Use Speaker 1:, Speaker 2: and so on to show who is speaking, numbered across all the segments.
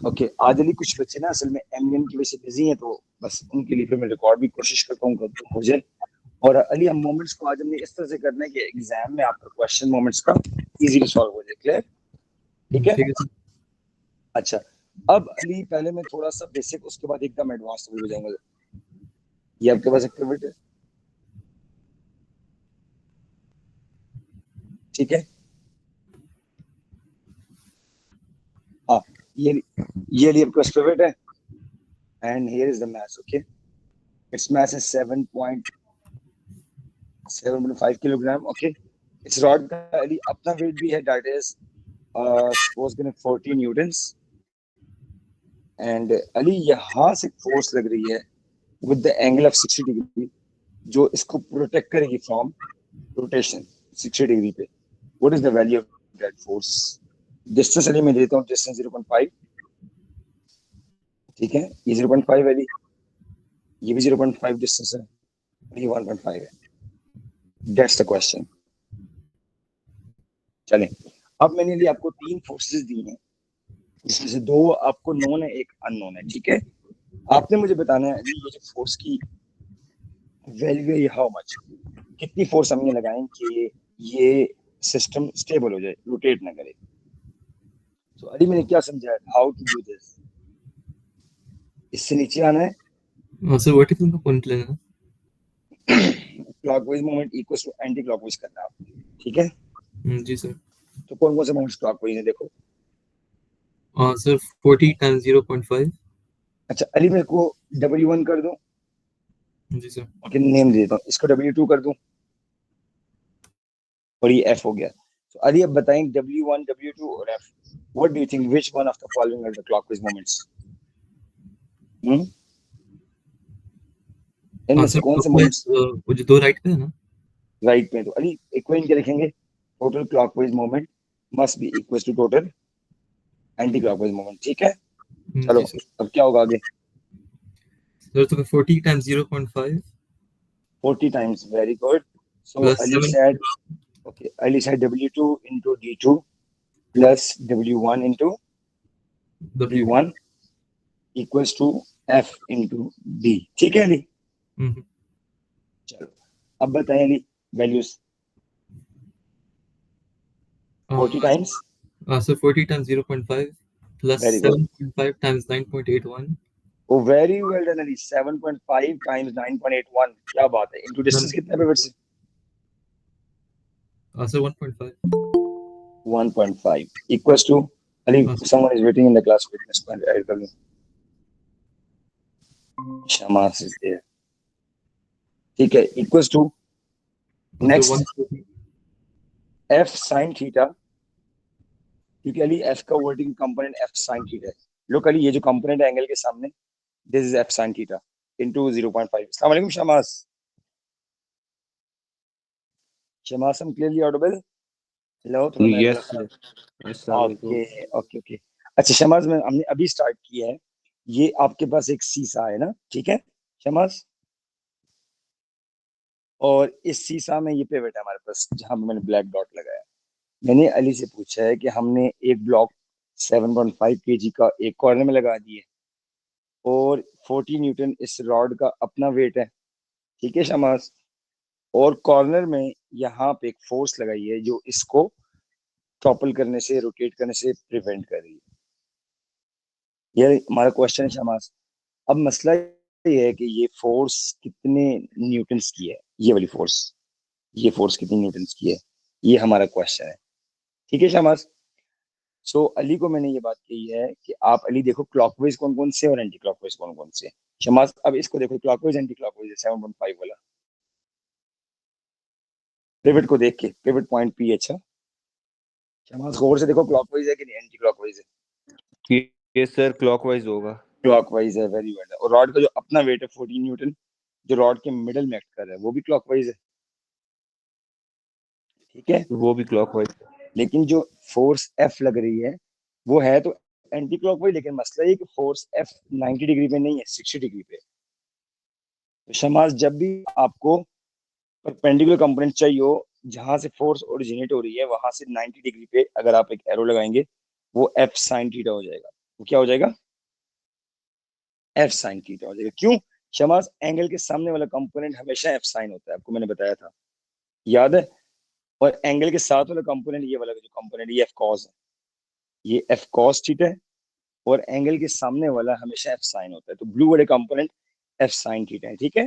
Speaker 1: Okay, आज अली कुछ बच्चे ना असल में एमएन की वजह से बिजी हैं, तो बस उनके लिए फिर मैं रिकॉर्ड भी कोशिश करता हूँ हो जाए। और अली, हम मोमेंट्स को आज हमने इस तरह से करना है कि एग्जाम में आपका क्वेश्चन मोमेंट्स का इजीली सॉल्व हो जाए। क्लियर? ठीक है।
Speaker 2: ठीक है सर।
Speaker 1: अच्छा, अब अली पहले मैं थोड़ा सा बेसिक, उसके बाद एकदम एडवांस हो जाएंगे। ये आपके पास एक्टिविटी है, ठीक है। हाँ, ये ये लिए आपके पास फेवरेट है। And here is the maths. Okay, it's maths is 7.5 kilogram. Okay, इस रॉड का अली अपना वेट भी है, दैट इज सपोज करें 40 न्यूटन्स। एंड अली यहाँ से फोर्स लग रही है with the angle of 60 degree, जो इसको प्रोटेक्ट करेगी फ्रॉम रोटेशन 60 डिग्री पे। What is the value of that force? Distance Ali मैं देता हूँ, डिस्टेंस 0.5। ठीक है, ये 0.5 अली, ये भी 0.5 डिस्टेंस है, ये 1.5 है। That's the question. चलें, अब मैंने लिए आपको तीन फोर्सेस दी हैं, जिसमें से दो आपको नोन है, एक अननोन है। ठीक है, आपने मुझे बताना है ये जो फोर्स की वैल्यू है, हाउ मच, कितनी फोर्स हम ये लगाएं कि ये सिस्टम स्टेबल हो जाए, रोटेट ना करे। तो अली मैंने क्या समझाया, हाउ टू डू दिस। इससे नीचे आना है,
Speaker 2: सर वर्टिकल का पॉइंट लेना है।
Speaker 1: Clockwise movement equal to anticlockwise करना है। ठीक है,
Speaker 2: जी सर।
Speaker 1: तो कौन कौन से मूवमेंट्स क्लॉकवाइज है देखो।
Speaker 2: Sir 40 times 0.5।
Speaker 1: अच्छा अली, मेरे को W1 कर दूं,
Speaker 2: जी सर।
Speaker 1: और नेम दे देता हूँ, इसको W2 कर दूं, और ये F हो गया। तो अली अब बताएं, W1, W2 और F, what do you think which one of the following are the clockwise movements? इनमें से
Speaker 2: सर
Speaker 1: कौन से
Speaker 2: क्लॉकवाइज
Speaker 1: मूवमेंट्स
Speaker 2: वो जो दो राइट पे है ना।
Speaker 1: राइट में? तो अली इक्वेशन क्या लिखेंगे, total clockwise movement must be equal to total anticlockwise movement. ठीक है,
Speaker 2: जी
Speaker 1: चलो
Speaker 2: सर।
Speaker 1: अब क्या होगा आगे।
Speaker 2: सर तो 40 times 0.5
Speaker 1: 40 times, very good. So
Speaker 2: plus
Speaker 1: Ali
Speaker 2: 7
Speaker 1: said, okay, Ali said W2 into D2 plus W1 into
Speaker 2: W2।
Speaker 1: D1 equals to F into D। ठीक है अली, चलो अब बताएं Ali values. 40 times,
Speaker 2: sir 40 times 0.5 plus
Speaker 1: very good.
Speaker 2: 7.5 times 9.81।
Speaker 1: Oh very well done Ali, 7.5 times 9.81, क्या बात है। Into distance कितना है फिर से?
Speaker 2: Sir 1.5।
Speaker 1: 1.5 equals to, Ali, someone is waiting in the class witness point. I tell you, Shamas is there. ठीक है, equals to
Speaker 2: sir
Speaker 1: next
Speaker 2: 140।
Speaker 1: f sin theta, क्योंकि अली f का vertical component f sin theta है। लोग अली ये जो component है angle के सामने, this is f sin theta into 0.5। अस्सलाम वालेकुम शमास। शमास, हम क्लियरली ऑडिबल? हेलो, थोड़ा मेरा गला
Speaker 3: यस
Speaker 1: खराब।
Speaker 3: सर, अस्सलाम वालेकुम।
Speaker 1: Okay okay okay. अच्छा शमास, में हमने अभी स्टार्ट किया है। ये आपके पास एक सीसा है ना, ठीक है शमास, और इस सीसा में ये पिवट है हमारे पास, जहां पे मैंने ब्लैक डॉट लगाया। मैंने अली से पूछा है कि हमने एक ब्लॉक 7.5 केजी का एक कॉर्नर में लगा दिए, और 40 न्यूटन इस रॉड का अपना वेट है। ठीक है शमास, और कॉर्नर में यहाँ पे एक फोर्स लगाई है जो इसको टॉपल करने से, रोटेट करने से प्रिवेंट कर रही है। ये हमारा क्वेश्चन है शमास। अब मसला ये है कि ये फोर्स कितने न्यूटन्स की है, ये वाली फोर्स, ये फोर्स कितनी न्यूटन्स की है, ये हमारा क्वेश्चन है। ठीक है शमास। सो अली को मैंने ये बात कही है कि आप अली देखो क्लॉकवाइज कौन कौन से और एंटी क्लॉकवाइज कौन कौन से। शमास अब इसको देखो, क्लॉकवाइज एंटी क्लॉकवाइज है 7.5 वाला, पिवट को देख के, पिवट पॉइंट पी। अच्छा शमास, गौर से देखो, क्लॉकवाइज है कि नहीं एंटी क्लॉकवाइज है?
Speaker 3: ये सर क्लॉकवाइज होगा।
Speaker 1: क्लॉकवाइज है, वेरी वेल। और रॉड का जो अपना वेट है 14 न्यूटन, जो रॉड के मिडल में एक्ट कर रहा है, वो भी क्लॉकवाइज है। ठीक है,
Speaker 3: वो भी क्लॉकवाइज।
Speaker 1: लेकिन जो फोर्स एफ लग रही है वो है तो एंटी क्लॉकवाइज, लेकिन मसला ये कि फोर्स एफ 90 डिग्री पे नहीं है, 60 डिग्री पे। तो शमास, जब भी आपको परपेंडिकुलर कंपोनेंट चाहिए हो, जहां से फोर्स ओरिजिनेट हो रही है वहां से 90 डिग्री पे अगर आप एक एरो लगाएंगे, वो एफ साइन थीटा हो जाएगा। वो क्या हो जाएगा, एफ साइन थीटा हो जाएगा। क्यों शमास, एंगल के सामने वाला कंपोनेंट हमेशा एफ साइन होता है, आपको मैंने बताया था, याद है। और एंगल के साथ वाला कंपोनेंट, ये वाला जो कंपोनेंट, ये एफ कॉस है, ये एफ कॉस थीटा है। और एंगल के सामने वाला हमेशा एफ साइन होता है, तो ब्लू वाले कंपोनेंट एफ साइन थीटा है, ठीक है।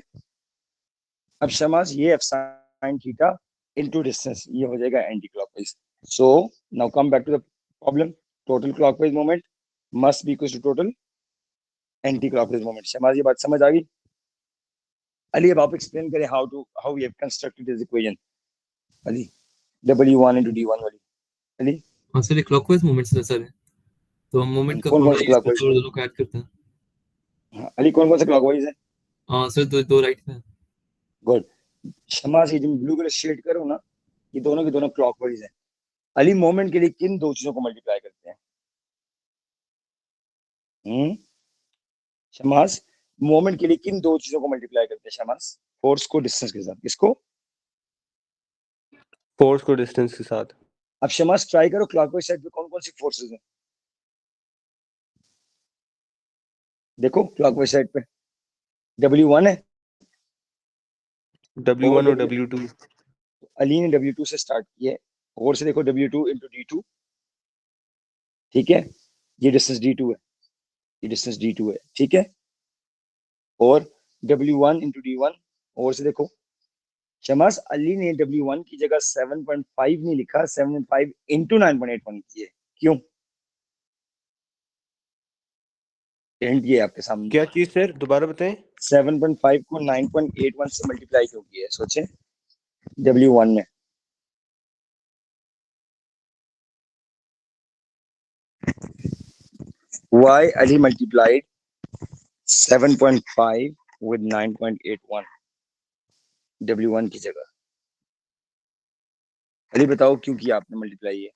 Speaker 1: अब शमास ये F sine theta into distance, ये हो जाएगा anticlockwise. So now come back to the problem, total clockwise moment must be equal to total anticlockwise moment. Shamas ये बात समझ आ गई? अली अब आप एक्सप्लेन करें how we have constructed this equation. Ali W1 into D1 वाली। अली
Speaker 2: हाँ सर, ये क्लॉकवाइज मोमेंट्स है सर, तो हम मोमेंट का
Speaker 1: कौन कौन
Speaker 2: फॉर्मूला
Speaker 1: से
Speaker 2: यूज
Speaker 1: क्लॉकवाइज?
Speaker 2: करते हैं और दोनों को ऐड करते हैं।
Speaker 1: हाँ, अली कौन कौन से क्लॉकवाइज है?
Speaker 2: हाँ सर, दो दो राइट है।
Speaker 1: गुड। शमास ये जो ब्लू कलर शेड करो ना, ये दोनों के दोनों क्लॉकवाइज है। अली मोमेंट के लिए किन दो चीजों को मल्टीप्लाई करते हैं? शमास मोमेंट के लिए किन दो चीजों को मल्टीप्लाई करते हैं शमास? फोर्स को डिस्टेंस के साथ। किसको?
Speaker 3: फोर्स को डिस्टेंस के साथ।
Speaker 1: अब शमास ट्राई करो, क्लॉकवाइज साइड पे कौन कौन सी फोर्सेस हैं? देखो क्लॉकवाइज साइड पे W1 है
Speaker 3: W1 और W2।
Speaker 1: अली ने W2 से स्टार्ट किया है, और से देखो W2 into D2, ठीक है। ये डिस्टेंस D2 है, ये डिस्टेंस D2 है, ठीक है। और W1 into D1, और से देखो शमास, अली ने W1 की जगह 7.5 नहीं लिखा, 7.5 into 9.81 किए। क्यों? हिंट ये आपके सामने।
Speaker 3: क्या चीज सर, दोबारा बताएं।
Speaker 1: 7.5 को 9.81 से मल्टीप्लाई क्यों किया है, सोचे W1 ने? Why Ali multiplied 7.5 with 9.81 W1 की जगह? अली बताओ क्यों किया आपने मल्टीप्लाई ये?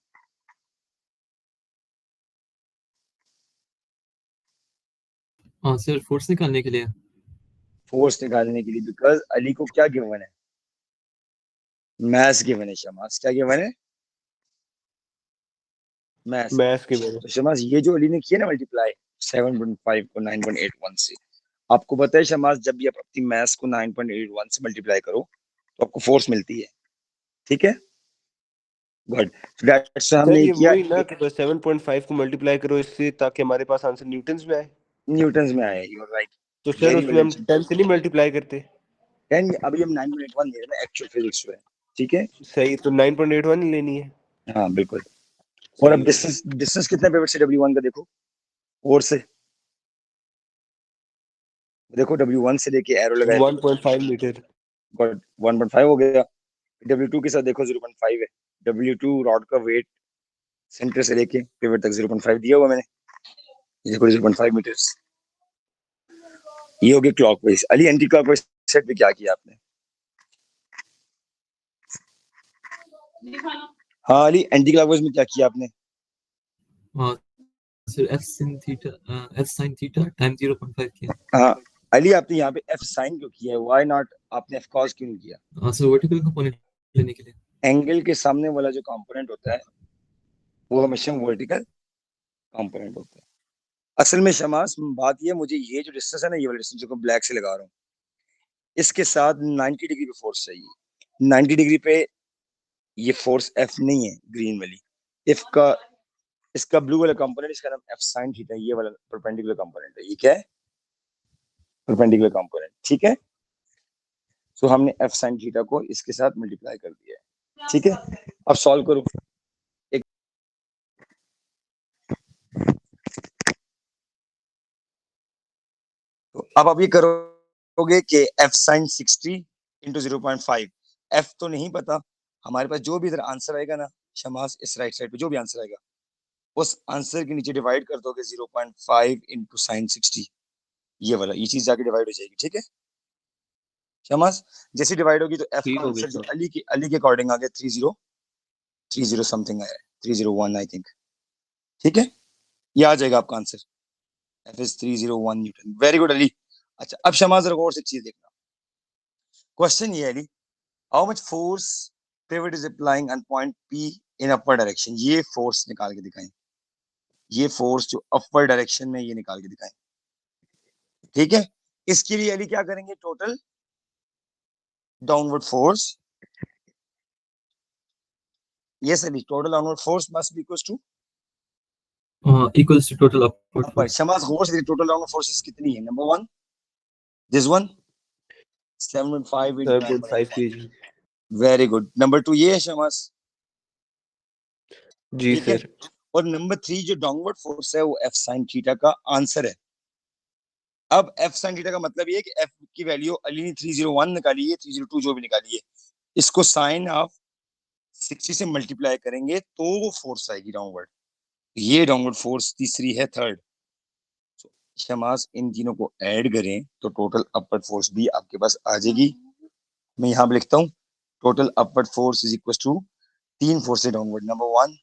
Speaker 2: हाँ सर, फोर्स निकालने के लिए।
Speaker 1: फोर्स निकालने के लिए, बिकॉज अली को क्या गिवन है? मैथ्स गिवन है शमास। क्या गिवन है? मैथ्स।
Speaker 3: मैथ्स के बारे
Speaker 1: तो शमास ये जो अली ने किया ना मल्टीप्लाई 7.5 को 9.81 से, आपको पता है शमास, जब भी आप अपनी मैथ्स को 9.81 से मल्टीप्लाई करो तो आपको फोर्स मिलती है, ठीक है। गुड। दैट्स
Speaker 3: सर,
Speaker 1: हमने
Speaker 3: ये
Speaker 1: किया
Speaker 3: वही ना कि बस 7.5 को मल्टीप्लाई करो इससे ताकि हमारे पास आंसर न्यूटन्स में आए।
Speaker 1: न्यूटन्स में आया, यू आर राइट,
Speaker 3: तो सर
Speaker 1: वेरी
Speaker 3: उसमें
Speaker 1: वेल।
Speaker 3: हम 10 से नहीं मल्टीप्लाई करते।
Speaker 1: 10, अभी हम 9.81 ले रहे हैं एक्चुअल फिजिक्स में, ठीक है।
Speaker 3: सही, तो 9.81 लेनी है।
Speaker 1: हाँ बिल्कुल। और
Speaker 3: सही
Speaker 1: अब
Speaker 3: हो गया।
Speaker 1: डिस्टेंस, डिस्टेंस कितना पेपर से W1 का देखो, और से देखो W1 से लेके एरो लगाए थे,
Speaker 3: 1.5 मीटर।
Speaker 1: 1.5 हो गया। W2 के साथ देखो 0.5 है। W2 रॉड का वेट सेंटर से लेके पिवट तक 0.5 दिया हुआ मैंने, ये देखो 0.5 मीटर्स। ये हो गया clockwise. Ali anti clockwise set पे क्या किया आपने? हाँ अली, एंटी क्लॉकवाइज में क्या किया आपने?
Speaker 2: हाँ sir, F sine theta time 0.5 किया।
Speaker 1: हाँ अली, आपने यहाँ पे एफ साइन क्यों किया है? व्हाई नॉट आपने एफ कॉस क्यों नहीं किया?
Speaker 2: हाँ सर, वर्टिकल कंपोनेंट लेने के लिए।
Speaker 1: एंगल के सामने वाला जो कंपोनेंट होता है वो हमेशा वर्टिकल कंपोनेंट होता है। असल में शमास बात ये, मुझे ये जो डिस्टेंस है ना, ये वाला डिस्टेंस जो ब्लैक से लगा रहा हूँ, इसके साथ 90 डिग्री पे फोर्स चाहिए। 90 डिग्री पे ये फोर्स एफ नहीं है, ग्रीन वाली एफ का, इसका ब्लू वाला कंपोनेंट, इसका नाम एफ साइन थीटा, ये वाला परपेंडिकुलर कंपोनेंट है। ये क्या है? परपेंडिकुलर कंपोनेंट, ठीक है। सो हमने एफ साइन थीटा को इसके साथ मल्टीप्लाई कर दिया है, ठीक है। अब सॉल्व करो। एक तो अब आप ये करोगे कि एफ साइन 60 इंटू 0.5, एफ तो नहीं पता हमारे पास, जो भी इधर आंसर आएगा ना शमास, इस राइट साइड पे जो भी आंसर आएगा उस आंसर के नीचे डिवाइड कर दोगे 0.5 इंटू साइन 60, ये वाला, ये चीज जाके डिवाइड हो जाएगी, ठीक है शमास। जैसे डिवाइड होगी तो एफ
Speaker 3: ठीक
Speaker 1: का
Speaker 3: हो गया
Speaker 1: आंसर जो
Speaker 3: सर।
Speaker 1: अली के अकॉर्डिंग आ गया 30 समथिंग आया है, 301 आई थिंक, ठीक है। ये आ जाएगा आपका answer, F is 301 Newton. Very good Ali. अच्छा अब शमाज और से चीज देखना, क्वेश्चन ये है Ali, how much force pivot is applying on point P in upper direction, ये फोर्स निकाल के दिखाएं। ये फोर्स जो अपवर्ड डायरेक्शन में, ये निकाल के दिखाएं। ठीक है, इसके लिए अली क्या करेंगे, total downward force, yes Ali, total downward force must be equals to
Speaker 2: equals to total upward
Speaker 1: upper.
Speaker 2: force.
Speaker 1: Shamas गौर से, टोटल डाउनवर्ड फोर्सेस कितनी है, number one, this one 7.5 into
Speaker 3: 7.5
Speaker 1: 9.1,
Speaker 3: kg।
Speaker 1: Very good. Number two ये है शमास,
Speaker 3: जी
Speaker 1: ठीक है।
Speaker 3: सर।
Speaker 1: और number three जो डाउनवर्ड फोर्स है वो एफ साइन थीटा का आंसर है। अब एफ साइन थीटा का मतलब ये है कि एफ की वैल्यू अली ने 301 निकाली है, 302 जो भी निकाली है, इसको साइन आप 60 से मल्टीप्लाई करेंगे तो वो फोर्स आएगी डाउनवर्ड। ये डाउनवर्ड फोर्स तीसरी है, थर्ड। शमास इन तीनों को ऐड करें तो टोटल अपवर्ड फोर्स भी आपके पास आ जाएगी। मैं यहां पे लिखता हूं, total upward force is equal to तीन force downward, number one,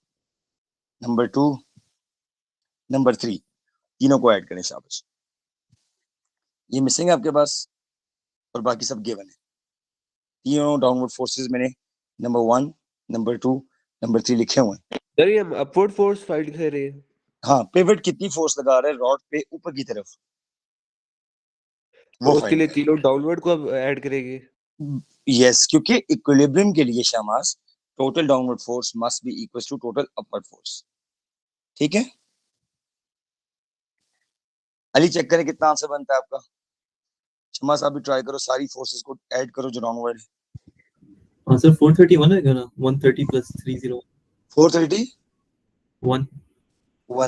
Speaker 1: number two, number three, तीनों को ऐड करें शाबाश। ये मिसिंग है आपके पास और बाकी सब गिवन है। तीनों डाउनवर्ड फोर्सेस मैंने number one, number two, number three लिखे हुए हैं।
Speaker 3: सर ये हम अपवर्ड फोर्स फाइंड कर रहे हैं।
Speaker 1: हाँ, पिवट कितनी फोर्स लगा रहा है रॉड पे ऊपर की तरफ, वो
Speaker 3: और उसके
Speaker 1: फाइंड
Speaker 3: लिए
Speaker 1: करें।
Speaker 3: तीनों डाउनवर्ड को अब ऐड करेंगे।
Speaker 1: यस, क्योंकि इक्विलिब्रियम के लिए Shamas total downward force must be equal to total upward force. ठीक है अली, चेक करें कितना आंसर बनता है आपका। शमास आप भी ट्राई करो, सारी फोर्सेस को ऐड करो जो डाउनवर्ड है।
Speaker 2: Sir, 431 है क्या ना? 130 plus 301.
Speaker 1: 431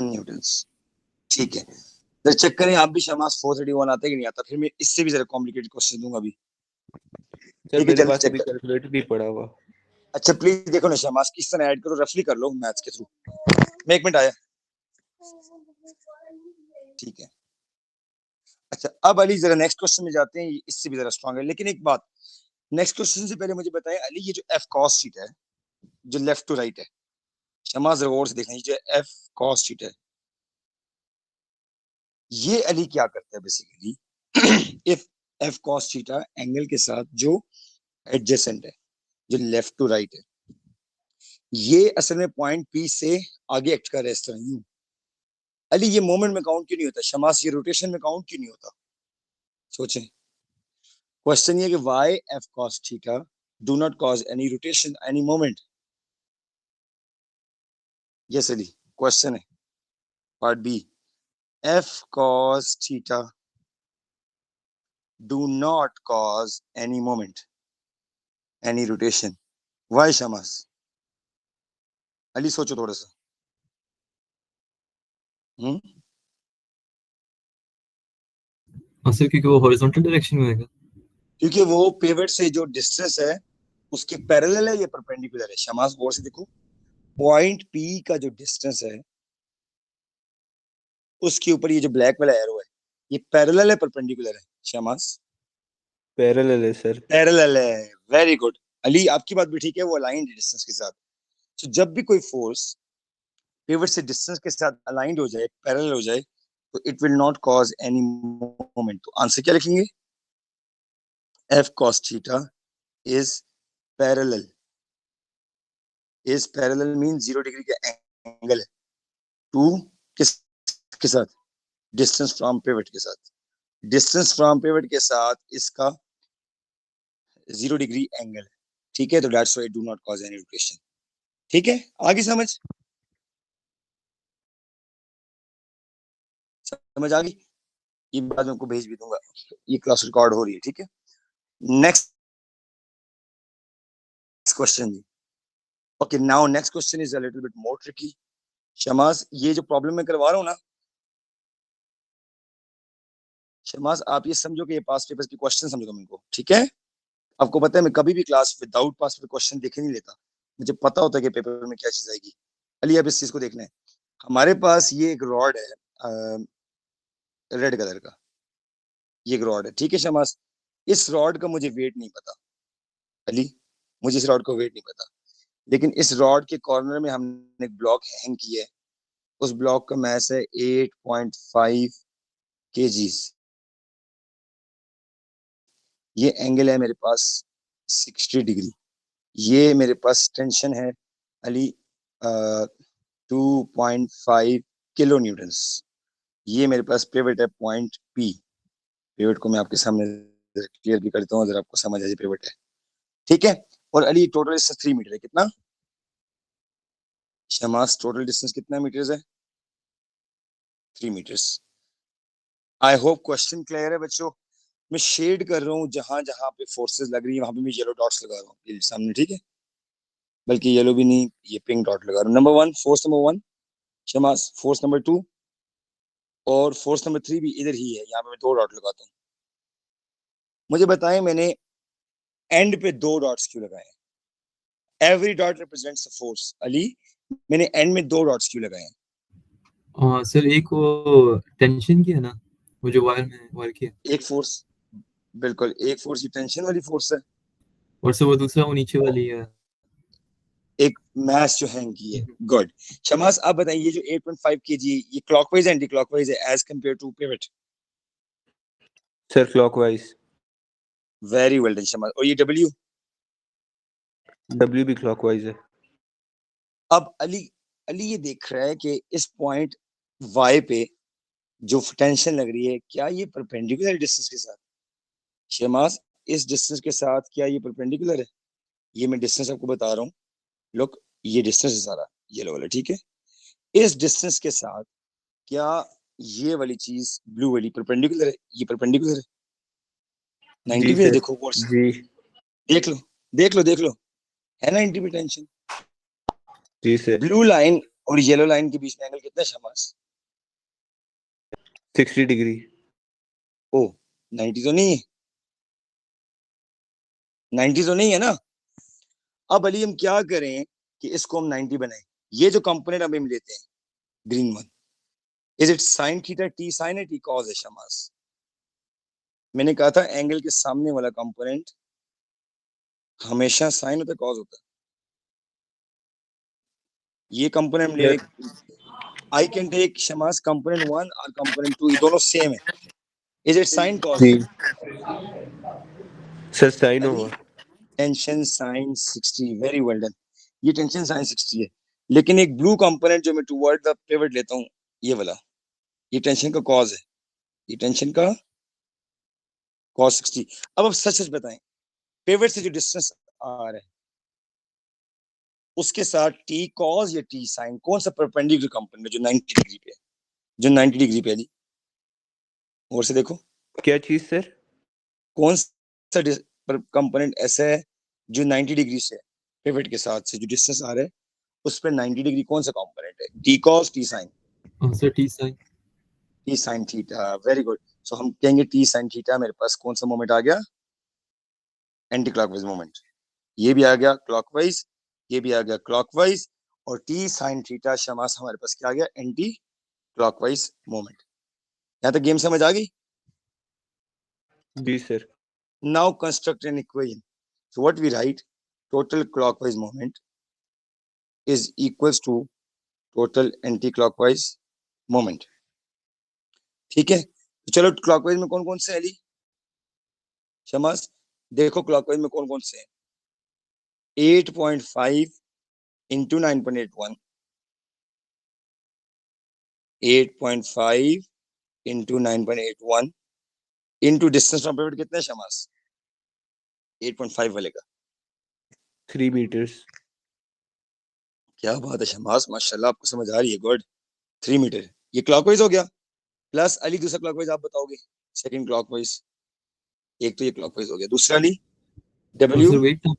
Speaker 1: न्यूटन्स। ठीक है, तो चेक करें आप भी शमास, 431 आता है कि नहीं आता, फिर मैं इससे भी जरा कॉम्प्लिकेटेड क्वेश्चन दूंगा अभी।
Speaker 3: सर
Speaker 1: ठीक है,
Speaker 3: मेरे
Speaker 1: जल्दी
Speaker 3: पास
Speaker 1: चेक
Speaker 3: अभी
Speaker 1: कर।
Speaker 3: कैलकुलेटर नहीं पड़ा हुआ।
Speaker 1: अच्छा प्लीज देखो ना शमास, किस तरह ऐड करो, रफली कर लो मैथ्स के थ्रू। मैं 1 मिनट आया। ठीक है, अच्छा अब अली जरा नेक्स्ट क्वेश्चन में जाते हैं, इससे भी जरा स्ट्रॉन्ग है। लेकिन एक बात, नेक्स्ट क्वेश्चन से पहले मुझे बताएं अली, ये जो एफ कॉस शीट है जो लेफ्ट टू राइट है, शमास जरा गौर से देखना, ये जो एफ कॉस शीट है, ये अली क्या करता है basically, if F cos theta angle के साथ जो एडजेसेंट है, जो लेफ्ट टू राइट है, ये असल में पॉइंट पी से आगे एक्ट कर रहा है इस तरह यूं। अली ये मोमेंट में काउंट क्यों नहीं होता शमास, ये रोटेशन में काउंट क्यों नहीं होता, सोचें। क्वेश्चन ये कि why F cos theta do not cause any rotation any moment. Yes Ali, question है part B, F cos theta do not cause any moment any rotation, why Shamas. Ali सोचो थोड़ा सा।
Speaker 2: Sir, क्योंकि वो horizontal direction में होगा.
Speaker 1: क्योंकि वो पिवट से जो डिस्टेंस है उसके पैरेलल है, ये परपेंडिकुलर है। शमास गौर से देखो, पॉइंट पी का जो डिस्टेंस है उसके ऊपर ये जो ब्लैक वाला एरो है, ये पैरेलल है परपेंडिकुलर है शमास।
Speaker 3: पैरेलल है सर।
Speaker 1: पैरेलल है, वेरी गुड अली, आपकी बात भी ठीक है, वो अलाइंड है डिस्टेंस के साथ। तो जब भी कोई फोर्स पिवट से डिस्टेंस के साथ अलाइंड हो जाए, पैरेलल हो जाए, तो it will not cause any moment. तो आंसर क्या लिखेंगे, F cos theta is parallel, is parallel mean 0 degree का एंगल है टू किस के साथ, डिस्टेंस फ्रॉम पिवट के साथ, डिस्टेंस फ्रॉम पिवट के साथ इसका 0 डिग्री एंगल है। ठीक है, तो that's why do not cause any rotation. ठीक है, आगे समझ समझ आ गई। ये बात मैं आपको भेज भी दूंगा, ये क्लास रिकॉर्ड हो रही है। ठीक है, नेक्स्ट क्वेश्चन जी। Okay, now next question is a little bit more tricky. Shamas ये जो प्रॉब्लम मैं करवा रहा हूँ ना, शमास आप ये समझो कि ये पास पेपर्स के क्वेश्चन समझो तुम इनको। ठीक है, आपको पता है मैं कभी भी क्लास विदाउट पास पेपर क्वेश्चन देखे नहीं लेता, मुझे पता होता है कि पेपर में क्या चीज आएगी। अली अब इस चीज को देखना है, हमारे पास ये एक रॉड है रेड कलर का, ये एक रॉड है। ठीक है शमास, इस रॉड का मुझे वेट नहीं पता अली, मुझे इस रॉड का वेट नहीं पता, लेकिन इस रॉड के कॉर्नर में हमने एक ब्लॉक हैंग किया है, उस ब्लॉक का मैस है 8.5 kgs। ये एंगल है मेरे पास 60 डिग्री, ये मेरे पास टेंशन है अली 2.5 किलो न्यूटन्स। ये मेरे पास पिवट है पॉइंट पी। पिवट को मैं आपके सामने क्लियर भी करता हूँ, अगर आपको समझ आ जाए पिवट है। ठीक है, और अली टोटल डिस्टेंस 3 मीटर है। कितना शमास, टोटल डिस्टेंस कितना मीटर्स है? 3 metres. I hope question clear है बच्चों। मैं शेड कर रहा हूँ, जहां जहां पे फोर्सेस लग रही है वहां पे मैं येलो डॉट्स लगा रहा हूँ ये सामने, ठीक है? बल्कि येलो भी नहीं, ये पिंक डॉट लगा रहा हूँ। Number 1, force number 1 Shama's, force number 2 और फोर्स नंबर 3 भी इधर ही है, यहाँ पे मैं 2 डॉट लगाता हूँ। मुझे बताएं मैंने एंड पे 2 डॉट्स क्यों लगाए? Every dot represents a force. Ali, मैंने एंड में 2 डॉट्स क्यों लगाए?
Speaker 2: सर एक वो टेंशन की है ना, वो जो वायर की है,
Speaker 1: एक फोर्स, बिल्कुल एक फोर्स, ये टेंशन वाली फोर्स है।
Speaker 2: और सर वो दूसरा वो नीचे वाली है।
Speaker 1: एक मास जो हैंग की है। गुड। शमास आप बताइए, ये जो 8.5 केजी, ये क्लॉकवाइज एंटी क्लॉकवाइज है as compare to pivot?
Speaker 3: Sir clockwise.
Speaker 1: Very well done Shamas. और ये डब्ल्यू?
Speaker 3: डब्ल्यू भी क्लॉकवाइज है।
Speaker 1: अब अली, अली ये देख रहा है कि इस पॉइंट वाई पे जो टेंशन लग रही है, क्या ये परपेंडिकुलर डिस्टेंस के साथ? शमास, इस डिस्टेंस के साथ क्या ये परपेंडिकुलर है? ये मैं डिस्टेंस आपको बता रहा हूँ। लुक, ये डिस्टेंस है सारा, ये वाला, ठीक है? इस डिस्टेंस के साथ क्या ये वाली चीज ब्लू वाली परपेंडिकुलर है? ये परपेंडिकुलर है, 90
Speaker 3: जी
Speaker 1: पे है,
Speaker 3: सर।
Speaker 1: देखो कोर्स,
Speaker 3: जी।
Speaker 1: देख लो, देख लो, देख लो, है 90 पे टेंशन।
Speaker 3: जी सर।
Speaker 1: ब्लू लाइन और येलो लाइन के बीच में एंगल कितना है शमास?
Speaker 3: 60 डिग्री।
Speaker 1: ओ, 90 तो नहीं है, 90 तो नहीं है ना? अब अली हम क्या करें कि इसको हम 90 बनाएं। ये जो कंपोनेंट अभी हम लेते हैं, green one, is it sine theta T sine है टी कॉस है शमास? मैंने कहा था एंगल के सामने वाला कंपोनेंट हमेशा साइन होता है कॉस होता है। ये कंपोनेंट ले,
Speaker 3: sir.
Speaker 1: I can take Shamas component 1 और कंपोनेंट 2, ये दोनों सेम है। Is it sine cos?
Speaker 3: जी सर, साइन
Speaker 1: अली,
Speaker 3: होगा।
Speaker 1: Tension sine 60, very well done. ये टेंशन साइन 60 है, लेकिन एक ब्लू कंपोनेंट जो मैं टुवर्ड द पिवट लेता हूँ, ये वाला, ये टेंशन का कॉज है, ये टेंशन का कॉस 60। अब आप सच सच बताएं, पिवट से जो डिस्टेंस आ रहा है उसके साथ टी कॉस या टी साइन, कौन सा परपेंडिकुलर कंपोनेंट जो 90 डिग्री पे है? जो 90 डिग्री पे है जी, और से देखो,
Speaker 3: क्या चीज सर?
Speaker 1: कौन सा कंपोनेंट ऐसा है जो 90 डिग्री से पिवट के साथ से जो डिस्टेंस आ रहा है उस पर 90 डिग्री, कौन सा कंपोनेंट है? T cos T sine?
Speaker 2: Sir T sine.
Speaker 1: T sine theta, very good. So हम कहेंगे टी साइन थीटा, मेरे पास कौन सा मोमेंट आ गया? Anticlockwise moment. ये भी आ गया क्लॉकवाइज, ये भी आ गया क्लॉकवाइज, और टी साइन थीटा शमास हमारे पास क्या आ गया? Anticlockwise moment. यहां तक गेम समझ आ गई?
Speaker 3: जी sir.
Speaker 1: Now construct an equation. So what we write, total clockwise moment is equals to total anticlockwise moment. ठीक है, तो चलो क्लॉकवाइज में कौन कौन से है अली? शमास देखो क्लॉकवाइज में कौन कौन से हैं। 8.5 into 9.81, 8.5 into 9.81 into distance from pivot कितना है शमास? 8.5 वाले का।
Speaker 3: 3 मीटर्स।
Speaker 1: क्या बात है शमास, माशाल्लाह आपको समझ आ रही है, गुड। 3 मीटर, ये क्लॉकवाइज हो गया। प्लस अली दूसरा क्लॉकवाइज आप बताओगे, सेकंड क्लॉकवाइज। एक तो ये क्लॉकवाइज हो गया, दूसरा अली डब्ल्यू,
Speaker 2: सर वेट था।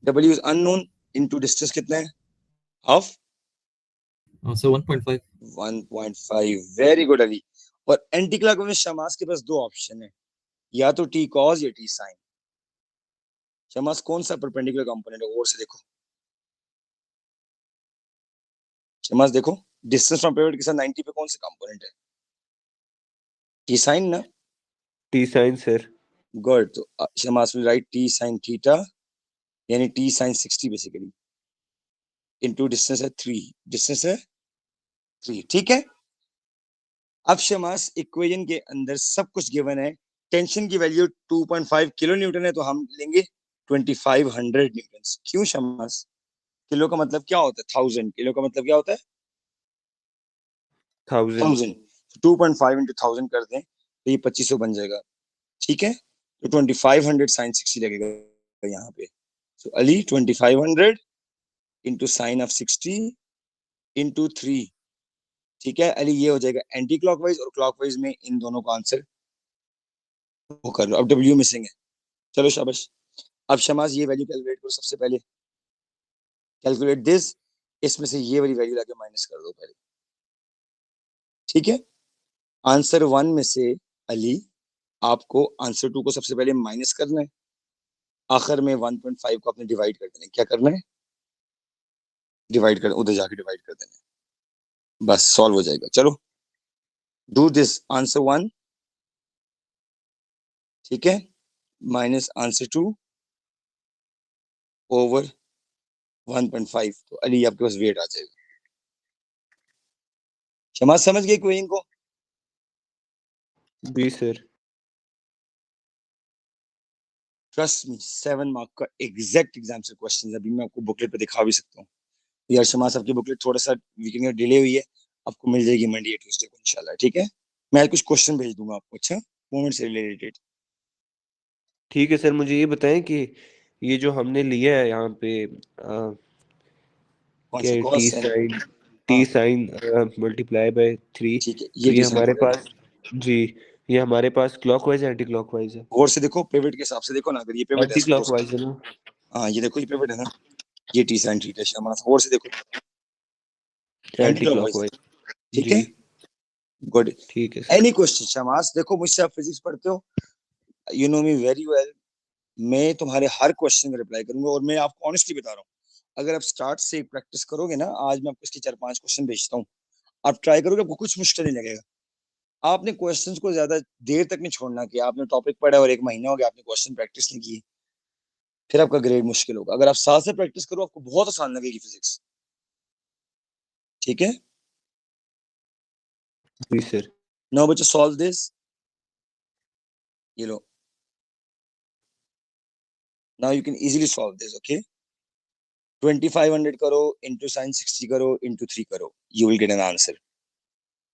Speaker 1: W is unknown into distance कितना है? Half,
Speaker 2: sir 1.5।
Speaker 1: 1.5, very good Ali. और एंटी क्लॉकवाइज में शमास के पास दो ऑप्शन है, या तो टी कॉस या टी साइन। शमास कौन सा परपेंडिकुलर कंपोनेंट है, और से देखो शमास, देखो डिस्टेंस फ्रॉम पिवट के साथ 90 पे कौन सा कंपोनेंट है? टी साइन ना?
Speaker 3: T sine sir.
Speaker 1: गुड। तो Shamas will write T sine theta, यानी T sine 60 basically, into distance है 3, डिस्टेंस है 3, ठीक है? अब शमास इक्वेशन के अंदर सब कुछ गिवन है। टेंशन की वैल्यू 2.5 किलो न्यूटन है, तो हम लेंगे 2500 न्यूटन। क्यों शमास? किलो का मतलब क्या होता है? 1000। किलो का मतलब क्या होता है?
Speaker 3: 1000
Speaker 1: 1000, 2.5 into 1000 कर दें तो ये 2500 बन जाएगा, ठीक है। तो 2500 साइन 60 लगेगा यहाँ पे। So Ali 2500 into sine of 60 into 3, ठीक है अली, ये हो जाएगा एंटी क्लॉकवाइज और क्लॉकवाइज में इन दोनों का आंसर वो कर लो। अब डब्ल्यू मिसिंग है, चलो शाबाश। अब शमास ये वैल्यू कैलकुलेट करो सबसे पहले, कैलकुलेट दिस, इसमें से ये वाली वैल्यू लाके माइनस कर दो पहले, ठीक है। आंसर 1 में से अली आपको आंसर 2 को सबसे पहले माइनस करना है, आखिर में 1.5 को आपने डिवाइड कर देना है। क्या करना है? डिवाइड कर, उधर जाके डिवाइड कर देना है, बस सॉल्व हो जाएगा। चलो डू दिस, आंसर 1, ठीक है, माइनस आंसर 2 ओवर 1.5, तो अली आपके पास वेट आ जाएगा। शमाज समझ गए कोई इनको?
Speaker 3: जी सर।
Speaker 1: ट्रस्ट मी, 7 मार्क का एग्जैक्ट एग्जाम से क्वेश्चन, अभी मैं आपको बुकलेट पे दिखा भी सकता हूँ यार। शमाज आपकी बुकलेट थोड़ा सा वीकेंड में डिले हुई है, आपको मिल जाएगी मंडे या ट्यूसडे को इंशाल्लाह, ठीक है। मैं आज कुछ क्वेश्चन भेज दूंगा आपको, अच्छा, मूवमेंट से रिलेटेड।
Speaker 3: ठीक है सर, मुझे ये बताएं कि ये जो हमने लिया है यहाँ पे
Speaker 1: कौन
Speaker 3: क्या
Speaker 1: सा?
Speaker 3: है,
Speaker 1: कॉस साइन? हाँ
Speaker 3: टी साइन मल्टीप्लाई बाय 3,
Speaker 1: ठीक है,
Speaker 3: तो
Speaker 1: ये
Speaker 3: ये
Speaker 1: टी साइन
Speaker 3: हमारे
Speaker 1: पड़ेगा।
Speaker 3: पास, जी, ये हमारे पास क्लॉकवाइज है एंटी क्लॉकवाइज है?
Speaker 1: गौर से देखो, पिवट के हिसाब से देखो ना, अगर ये पिवट है
Speaker 3: एंटी
Speaker 1: इसको तो,
Speaker 3: क्लॉकवाइज है ना?
Speaker 1: हाँ ये देखो ये पिवट है ना, ये टी साइन थीटा शमास, गौर से देखो, एंटी
Speaker 3: एंटी
Speaker 1: क्लॉकवाइज,
Speaker 3: क्लॉकवाइज।
Speaker 1: ठीक
Speaker 3: जी
Speaker 1: है, गुड।
Speaker 3: ठीक है सर।
Speaker 1: Any question Shama's? देखो मुझसे आप फिजिक्स पढ़ते हो, you know me very well, मैं तुम्हारे हर क्वेश्चन का रिप्लाई करूंगा, और मैं आपको ऑनेस्टली बता रहा हूँ, अगर आप स्टार्ट से प्रैक्टिस करोगे ना, आज मैं आपको इसके 4-5 क्वेश्चन भेजता हूँ, आप ट्राई करोगे, आपको कुछ मुश्किल नहीं लगेगा। आपने क्वेश्चंस को ज्यादा देर तक नहीं छोड़ना कि आपने टॉपिक पढ़ा और 1 महीना हो गया आपने क्वेश्चन प्रैक्टिस नहीं की, फिर आपका ग्रेड मुश्किल होगा। अगर आप साथ से प्रैक्टिस करो, आपको बहुत आसान लगेगी फिजिक्स, ठीक है।
Speaker 3: जी सर।
Speaker 1: नाउ बच्चों सॉल्व दिस, ये लो, now you can easily solve this, okay. 2500 करो इंटू साइन 60 करो इंटू 3 करो, you will get an answer.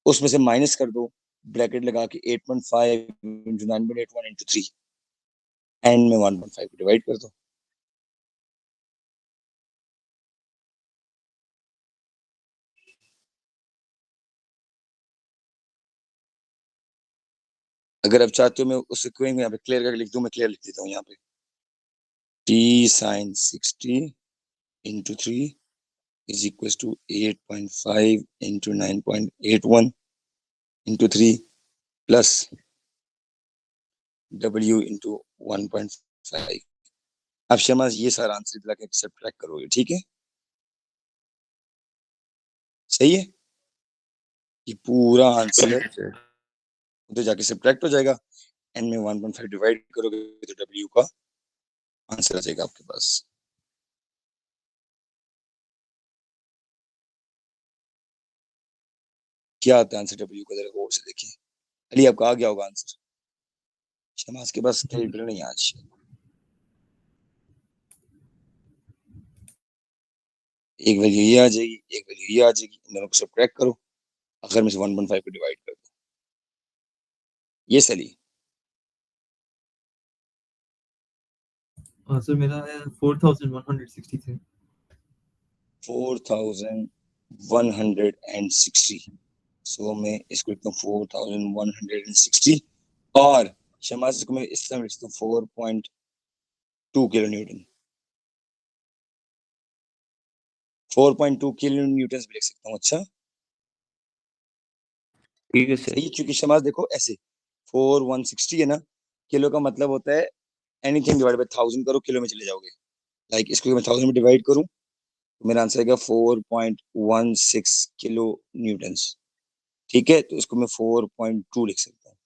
Speaker 1: उसमें से माइनस कर दो, ब्रैकेट लगा के 8.5 इंटू 9.81 इंटू 3, एंड में 1.5 को डिवाइड कर दो। अगर आप चाहते हो मैं उस इक्वेशन को यहाँ पे क्लियर करके लिख दूं, मैं क्लियर लिख देता हूँ यहाँ पे, T sine 60 into 3 is equals to 8.5 into 9.81 into 3 plus w into 1.5। अब शमास ये सारा आंसर लगा के सब्ट्रैक्ट करोगे, ठीक है, सही है, ये पूरा आंसर
Speaker 3: ठीक है सर।
Speaker 1: उधर जाके सब्ट्रैक्ट हो जाएगा, एन में 1.5 डिवाइड करोगे तो w का आंसर आ जाएगा आपके पास। क्या आता है आंसर w का, जरा गौर से देखिए। अली आपका आ गया होगा आंसर, शमास के पास कैलकुलेटर नहीं है आज। एक वैल्यू ये आ जाएगी, एक वैल्यू ये आ जाएगी, इन दोनों को सब्ट्रैक्ट करो, आखिर में से 1.5 को डिवाइड कर दो, ये सही।
Speaker 2: आंसर मेरा है 4163।
Speaker 1: 4160, सो मैं इसको लिखता हूँ 4160, और शमास को मैं इस तरह लिखता हूँ 4.2 किलो न्यूटन, 4.2 किलो न्यूटन भी लिख सकता हूँ, अच्छा
Speaker 3: ठीक है सर।
Speaker 1: सही है, क्योंकि शमास देखो ऐसे 4160 है ना, किलो का मतलब होता है एनीथिंग डिवाइड बाय 1000 करो किलो में चले जाओगे, लाइक इसको मैं 1000 में डिवाइड करूँ तो मेरा आंसर आएगा 4.16 किलो न्यूटन, ठीक है, तो इसको मैं 4.2 लिख सकता हूँ।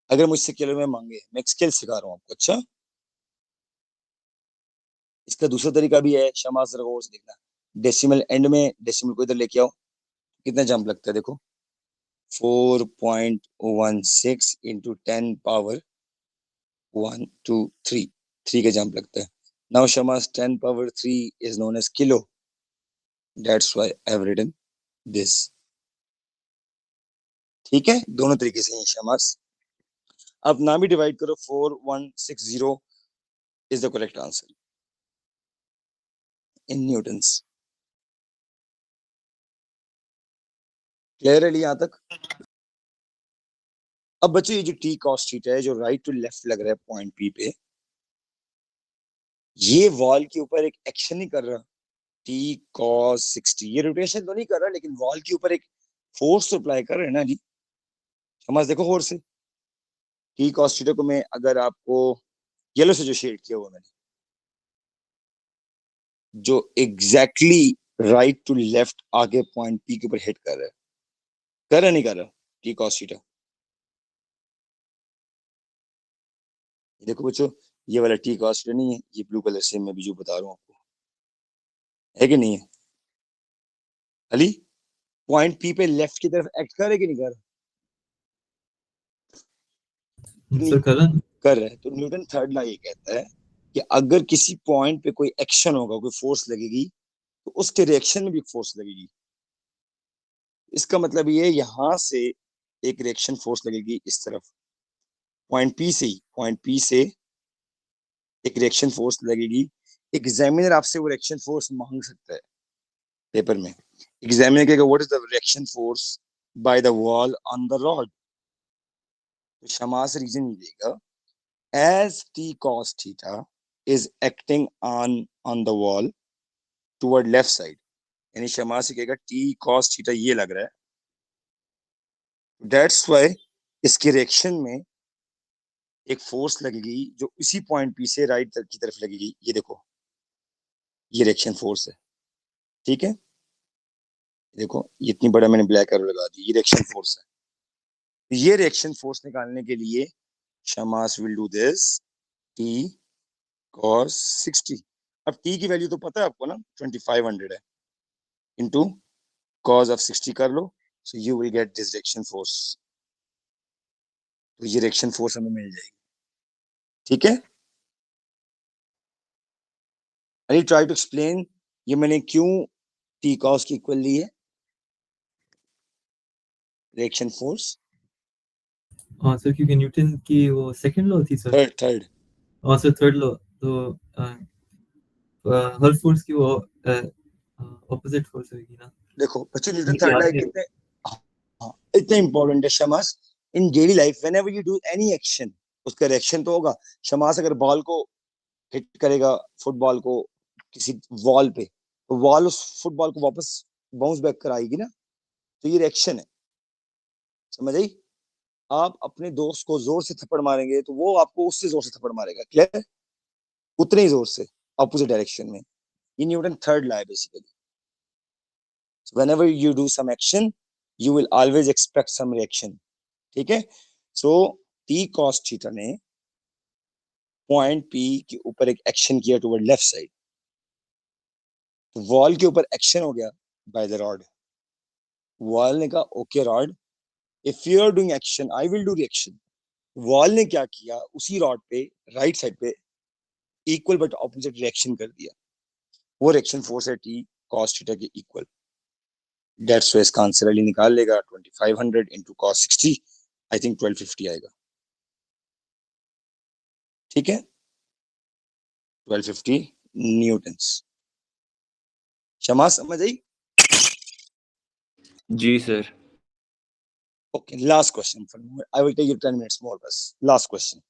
Speaker 1: अगर मुझसे किलो में मांगे, मैं स्केल सिखा रहा हूँ आपको, अच्छा। इसका दूसरा तरीका भी है, शमास जरा गौर से देखना, डेसिमल एंड में डेसिमल को इधर लेके आओ, कितना जंप लगता है देखो, 4.16 इंटू 10 पावर 1 2 3, 3 का जंप लगता है। Now Shamas 10 power 3 is known as kilo, that's why I have written this. ठीक है, दोनों तरीके से हैं शमास। अब ना भी डिवाइड करो, 4160 is the correct answer in Newton's. Clear है यहाँ तक? अब बच्चों ये जो टी कॉस थीटा है जो राइट टू लेफ्ट लग रहा है पॉइंट पी पे, ये वॉल के ऊपर एक एक्शन नहीं कर रहा, टी कॉस 60, ये रोटेशन तो नहीं कर रहा, लेकिन वॉल के ऊपर एक फोर्स अप्लाई कर रहे हैं ना जी। समझ देखो गौर से, टी कॉस थीटा को मैं अगर आपको येलो से जो शेड किया हुआ मैंने, जो एग्जैक्टली राइट टू लेफ्ट आगे पॉइंट पी के ऊपर हिट कर रहा है, कर रहा नहीं कर रहा टी कॉस थीटा। देखो बच्चों, ये वाला टी कॉस थीटा नहीं है, ये ब्लू कलर से मैं भी जो बता रहा हूँ आपको, है कि नहीं है? अली, पॉइंट पी पे लेफ्ट की तरफ एक्ट कर रहा है कि नहीं कर रहा?
Speaker 2: सर कर रहा है।
Speaker 1: कर रहा है। तो न्यूटन थर्ड लॉ ये कहता है कि अगर किसी पॉइंट पे कोई एक्शन होगा, कोई फोर्स लगेगी, तो उसके रिएक्शन में भी फोर्स लगेगी। इसका मतलब ये यहां से एक रिएक्शन फोर्स लगेगी इस तरफ, पॉइंट पी से ही, पॉइंट पी से एक रिएक्शन फोर्स लगेगी। एग्जामिनर आपसे वो रिएक्शन फोर्स मांग सकता है पेपर में। एग्जामिनर कहेगा what is the reaction force by the wall on the rod, तो शमास रीजन देगा as t cos theta is acting on the wall toward left side, यानी शमा से कहेगा t cos theta ये लग रहा है, that's why इसके रिएक्शन में एक फोर्स लगेगी जो इसी पॉइंट पी से राइट की तरफ लगेगी। ये देखो, ये रिएक्शन फोर्स है, ठीक है? देखो ये इतनी बड़ा मैंने ब्लैक एरो लगा दी, ये रिएक्शन फोर्स है। ये रिएक्शन फोर्स निकालने के लिए Shama's will do this t cos 60। अब t की वैल्यू तो पता है आपको ना, 2500 है, इंटू cos of 60 कर लो, so you will get this reaction force। तो ये रिएक्शन फोर्स हमें मिल जाएगी, ठीक है? आई ट्राई टू एक्सप्लेन ये मैंने क्यों टी कॉस की इक्वल ली है रिएक्शन फोर्स।
Speaker 2: हाँ सर, क्योंकि न्यूटन की वो सेकंड लॉ थी सर।
Speaker 1: थर्ड
Speaker 2: हाँ सर, थर्ड लॉ। तो हर फोर्स की वो ऑपोजिट फोर्स होगी ना।
Speaker 1: देखो बच्चों, न्यूटन
Speaker 2: उनके
Speaker 1: थर्ड लॉ
Speaker 2: आगे।
Speaker 1: कितने, हाँ, इतना इंपॉर्टेंट है Shamas. In daily life whenever you do any action, उसका रिएक्शन तो होगा। शमास अगर बॉल को हिट करेगा, फुटबॉल को किसी वॉल पे, तो वॉल उस फुटबॉल को वापस बाउंस बैक कराएगी ना, तो ये रिएक्शन है। समझ आई? आप अपने दोस्त को जोर से थप्पड़ मारेंगे तो वो आपको उससे जोर से थप्पड़ मारेगा, क्लियर? उतने ही जोर से, अपोजिट डायरेक्शन में। ये न्यूटन थर्ड लॉ है basically. Whenever you do some action, you will always expect some reaction, ठीक है? सो टी कॉस थीटा ने पॉइंट पी के ऊपर एक एक्शन किया टुवर्ड लेफ्ट साइड, तो वॉल के ऊपर एक्शन हो गया बाय द रॉड। वॉल ने कहा okay rod, if you are doing action I will do reaction. Wall ने क्या किया, उसी रॉड पे राइट साइड पे इक्वल बट ऑपोजिट रिएक्शन कर दिया। वो रिएक्शन फोर्स है टी कॉस थीटा के इक्वल। दैट्स व्हाई इसका आंसर अली निकाल लेगा 2500 इनटू cos 60, आई थिंक 1250 आएगा, ठीक है? 1250 न्यूटन्स। शमा समझ आई?
Speaker 3: जी sir.
Speaker 1: Okay, last question for I will take you 10 minutes more, बस लास्ट क्वेश्चन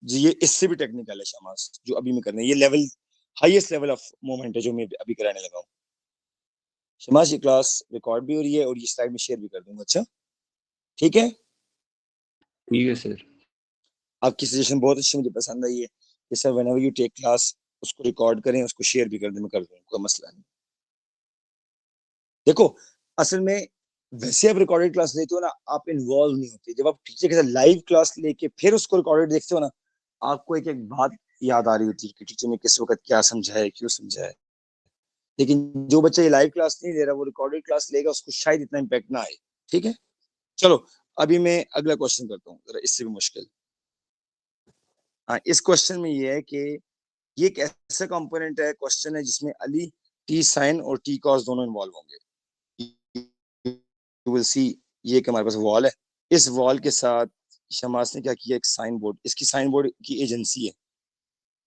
Speaker 1: जी। ये इससे भी टेक्निकल है शमास, जो अभी मैं करने, ये level highest level of moment है जो मैं अभी कराने लगा हूँ। शमास ये क्लास रिकॉर्ड भी हो रही है और ये स्लाइड में शेयर भी कर दूंगा, अच्छा ठीक है?
Speaker 3: ठीक है सर।
Speaker 1: आपकी सजेशन बहुत अच्छी मुझे पसंद आई है कि sir whenever you take class उसको रिकॉर्ड करें, उसको शेयर भी कर दें, मैं कर दूंगा, कोई मसला नहीं। देखो असल में वैसे आप रिकॉर्डेड क्लास लेते हो ना, आप इन्वॉल्व नहीं होते। जब आप टीचर के साथ लाइव क्लास लेके फिर उसको रिकॉर्डेड देखते हो ना, आपको एक एक बात याद आ रही होती है कि टीचर ने किस वक्त क्या समझाया, क्यों समझाया। लेकिन जो बच्चा ये लाइव क्लास नहीं ले रहा, वो रिकॉर्डेड क्लास लेगा, उसको शायद इतना इम्पैक्ट ना आए, ठीक है? चलो अभी मैं अगला क्वेश्चन करता हूँ, जरा इससे भी मुश्किल। हाँ, इस क्वेश्चन में ये है कि ये एक ऐसा कंपोनेंट है, क्वेश्चन है जिसमें अली टी साइन और टी कॉस दोनों इन्वॉल्व होंगे। यू विल सी, ये कि हमारे पास वॉल है, इस वॉल के साथ शमास ने क्या किया, एक साइन बोर्ड, इसकी साइन बोर्ड की एजेंसी है,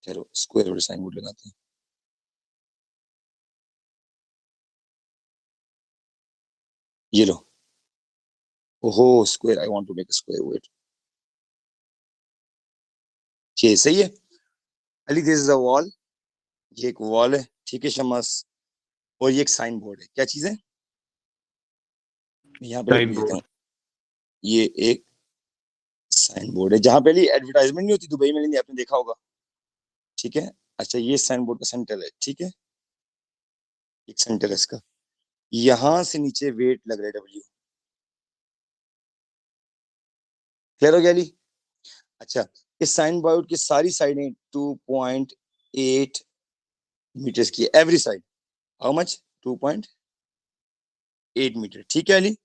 Speaker 1: चलो स्क्वायर साइन बोर्ड लगाते हैं। ये लो, ओहो square, I want to make a square, wait, ये सही है Ali, this is a wall, ये एक वॉल है, ठीक है शमास, और ये एक साइन बोर्ड है, क्या चीज है, मैं यहाँ पे लिख
Speaker 3: साइन
Speaker 1: भी देता
Speaker 3: बोर्ड।
Speaker 1: हूँ, ये एक साइन बोर्ड है, जहां पहले एडवर्टाइजमेंट नहीं होती दुबई में, नहीं आपने देखा होगा, ठीक है। अच्छा ये साइन बोर्ड का सेंटर है, ठीक है, एक सेंटर है इसका, यहां से नीचे वेट लग रहा है डब्ल्यू, क्लियर हो गया अली। अच्छा, इस साइन बोर्ड की सारी साइडें 2.8 मीटर्स की है, every side, how much, 2.8 metre, ठीक है अली।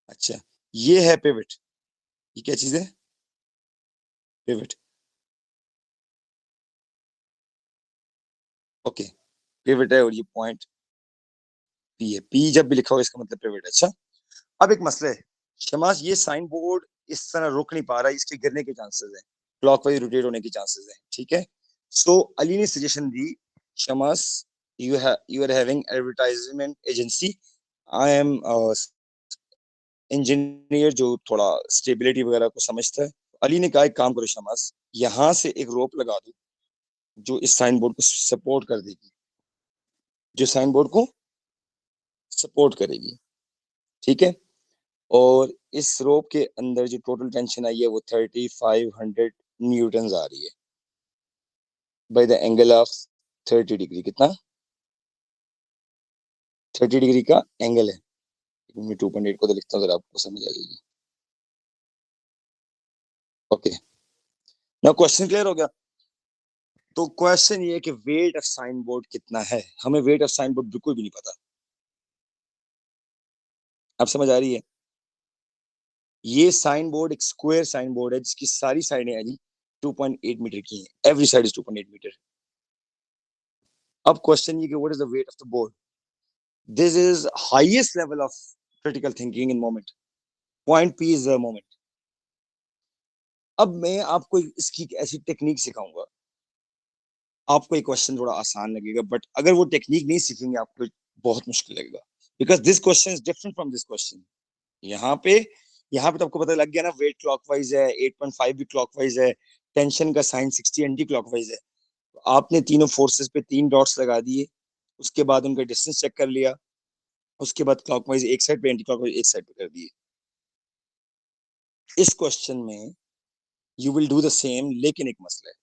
Speaker 1: अच्छा, ये है पिवट, ये क्या चीज है, पिवट, ओके, पिवट है, और ये पॉइंट पी है, पी जब भी लिखा हो इसका मतलब पिवट है। अच्छा, अब एक मसला है शमास, ये साइन बोर्ड इस तरह रुक नहीं पा रहा, इसके गिरने के चांसेस है, क्लॉकवाइज रोटेट होने के चांसेस है, ठीक है। सो अली ने सजेशन दी, Shamas you are having advertisement agency, I am engineer जो थोड़ा स्टेबिलिटी वगैरह को समझता है। अली ने कहा एक काम करो शमास, यहाँ से एक रोप लगा दो जो इस साइन बोर्ड को सपोर्ट कर देगी, जो साइन बोर्ड को सपोर्ट करेगी, ठीक है। और इस रोप के अंदर जो टोटल टेंशन आई है वो 3500 न्यूटन आ रही है, by the angle of 30 degree, कितना, 30 डिग्री का एंगल है, मैं 2.8 को तो लिखता हूँ, आपको समझ आ जाएगी, ओके। ना क्वेश्चन क्लियर हो गया। तो क्वेश्चन ये है कि वेट ऑफ साइन बोर्ड कितना है, हमें वेट ऑफ साइन बोर्ड बिल्कुल भी नहीं पता, आप समझ आ रही है। ये साइन बोर्ड एक स्क्वायर साइन बोर्ड है जिसकी सारी साइडें हैं जी 2.8 मीटर की हैं, एवरी साइड इज 2.8 मीटर। अब क्वेश्चन ये कि what is the weight of the board, this is highest level of critical thinking in moment, point P is the moment. अब मैं आपको इसकी ऐसी टेक्निक सिखाऊंगा, आपको एक क्वेश्चन थोड़ा आसान लगेगा, बट अगर वो टेक्निक नहीं सीखेंगे आपको बहुत मुश्किल लगेगा, because this question is different from this question. यहाँ पे यहाँ पे तो आपको पता लग गया ना, वेट क्लॉकवाइज है, 8.5 भी क्लॉकवाइज है, टेंशन का साइन 60 एंटी क्लॉकवाइज है, तो आपने तीनों फोर्सेस पे 3 डॉट्स लगा दिए, उसके बाद उनका डिस्टेंस चेक कर लिया, उसके बाद क्लॉकवाइज एक साइड पे, एंटी क्लॉकवाइज एक साइड पे कर दिए। इस क्वेश्चन में you will do the same, लेकिन एक मसला है,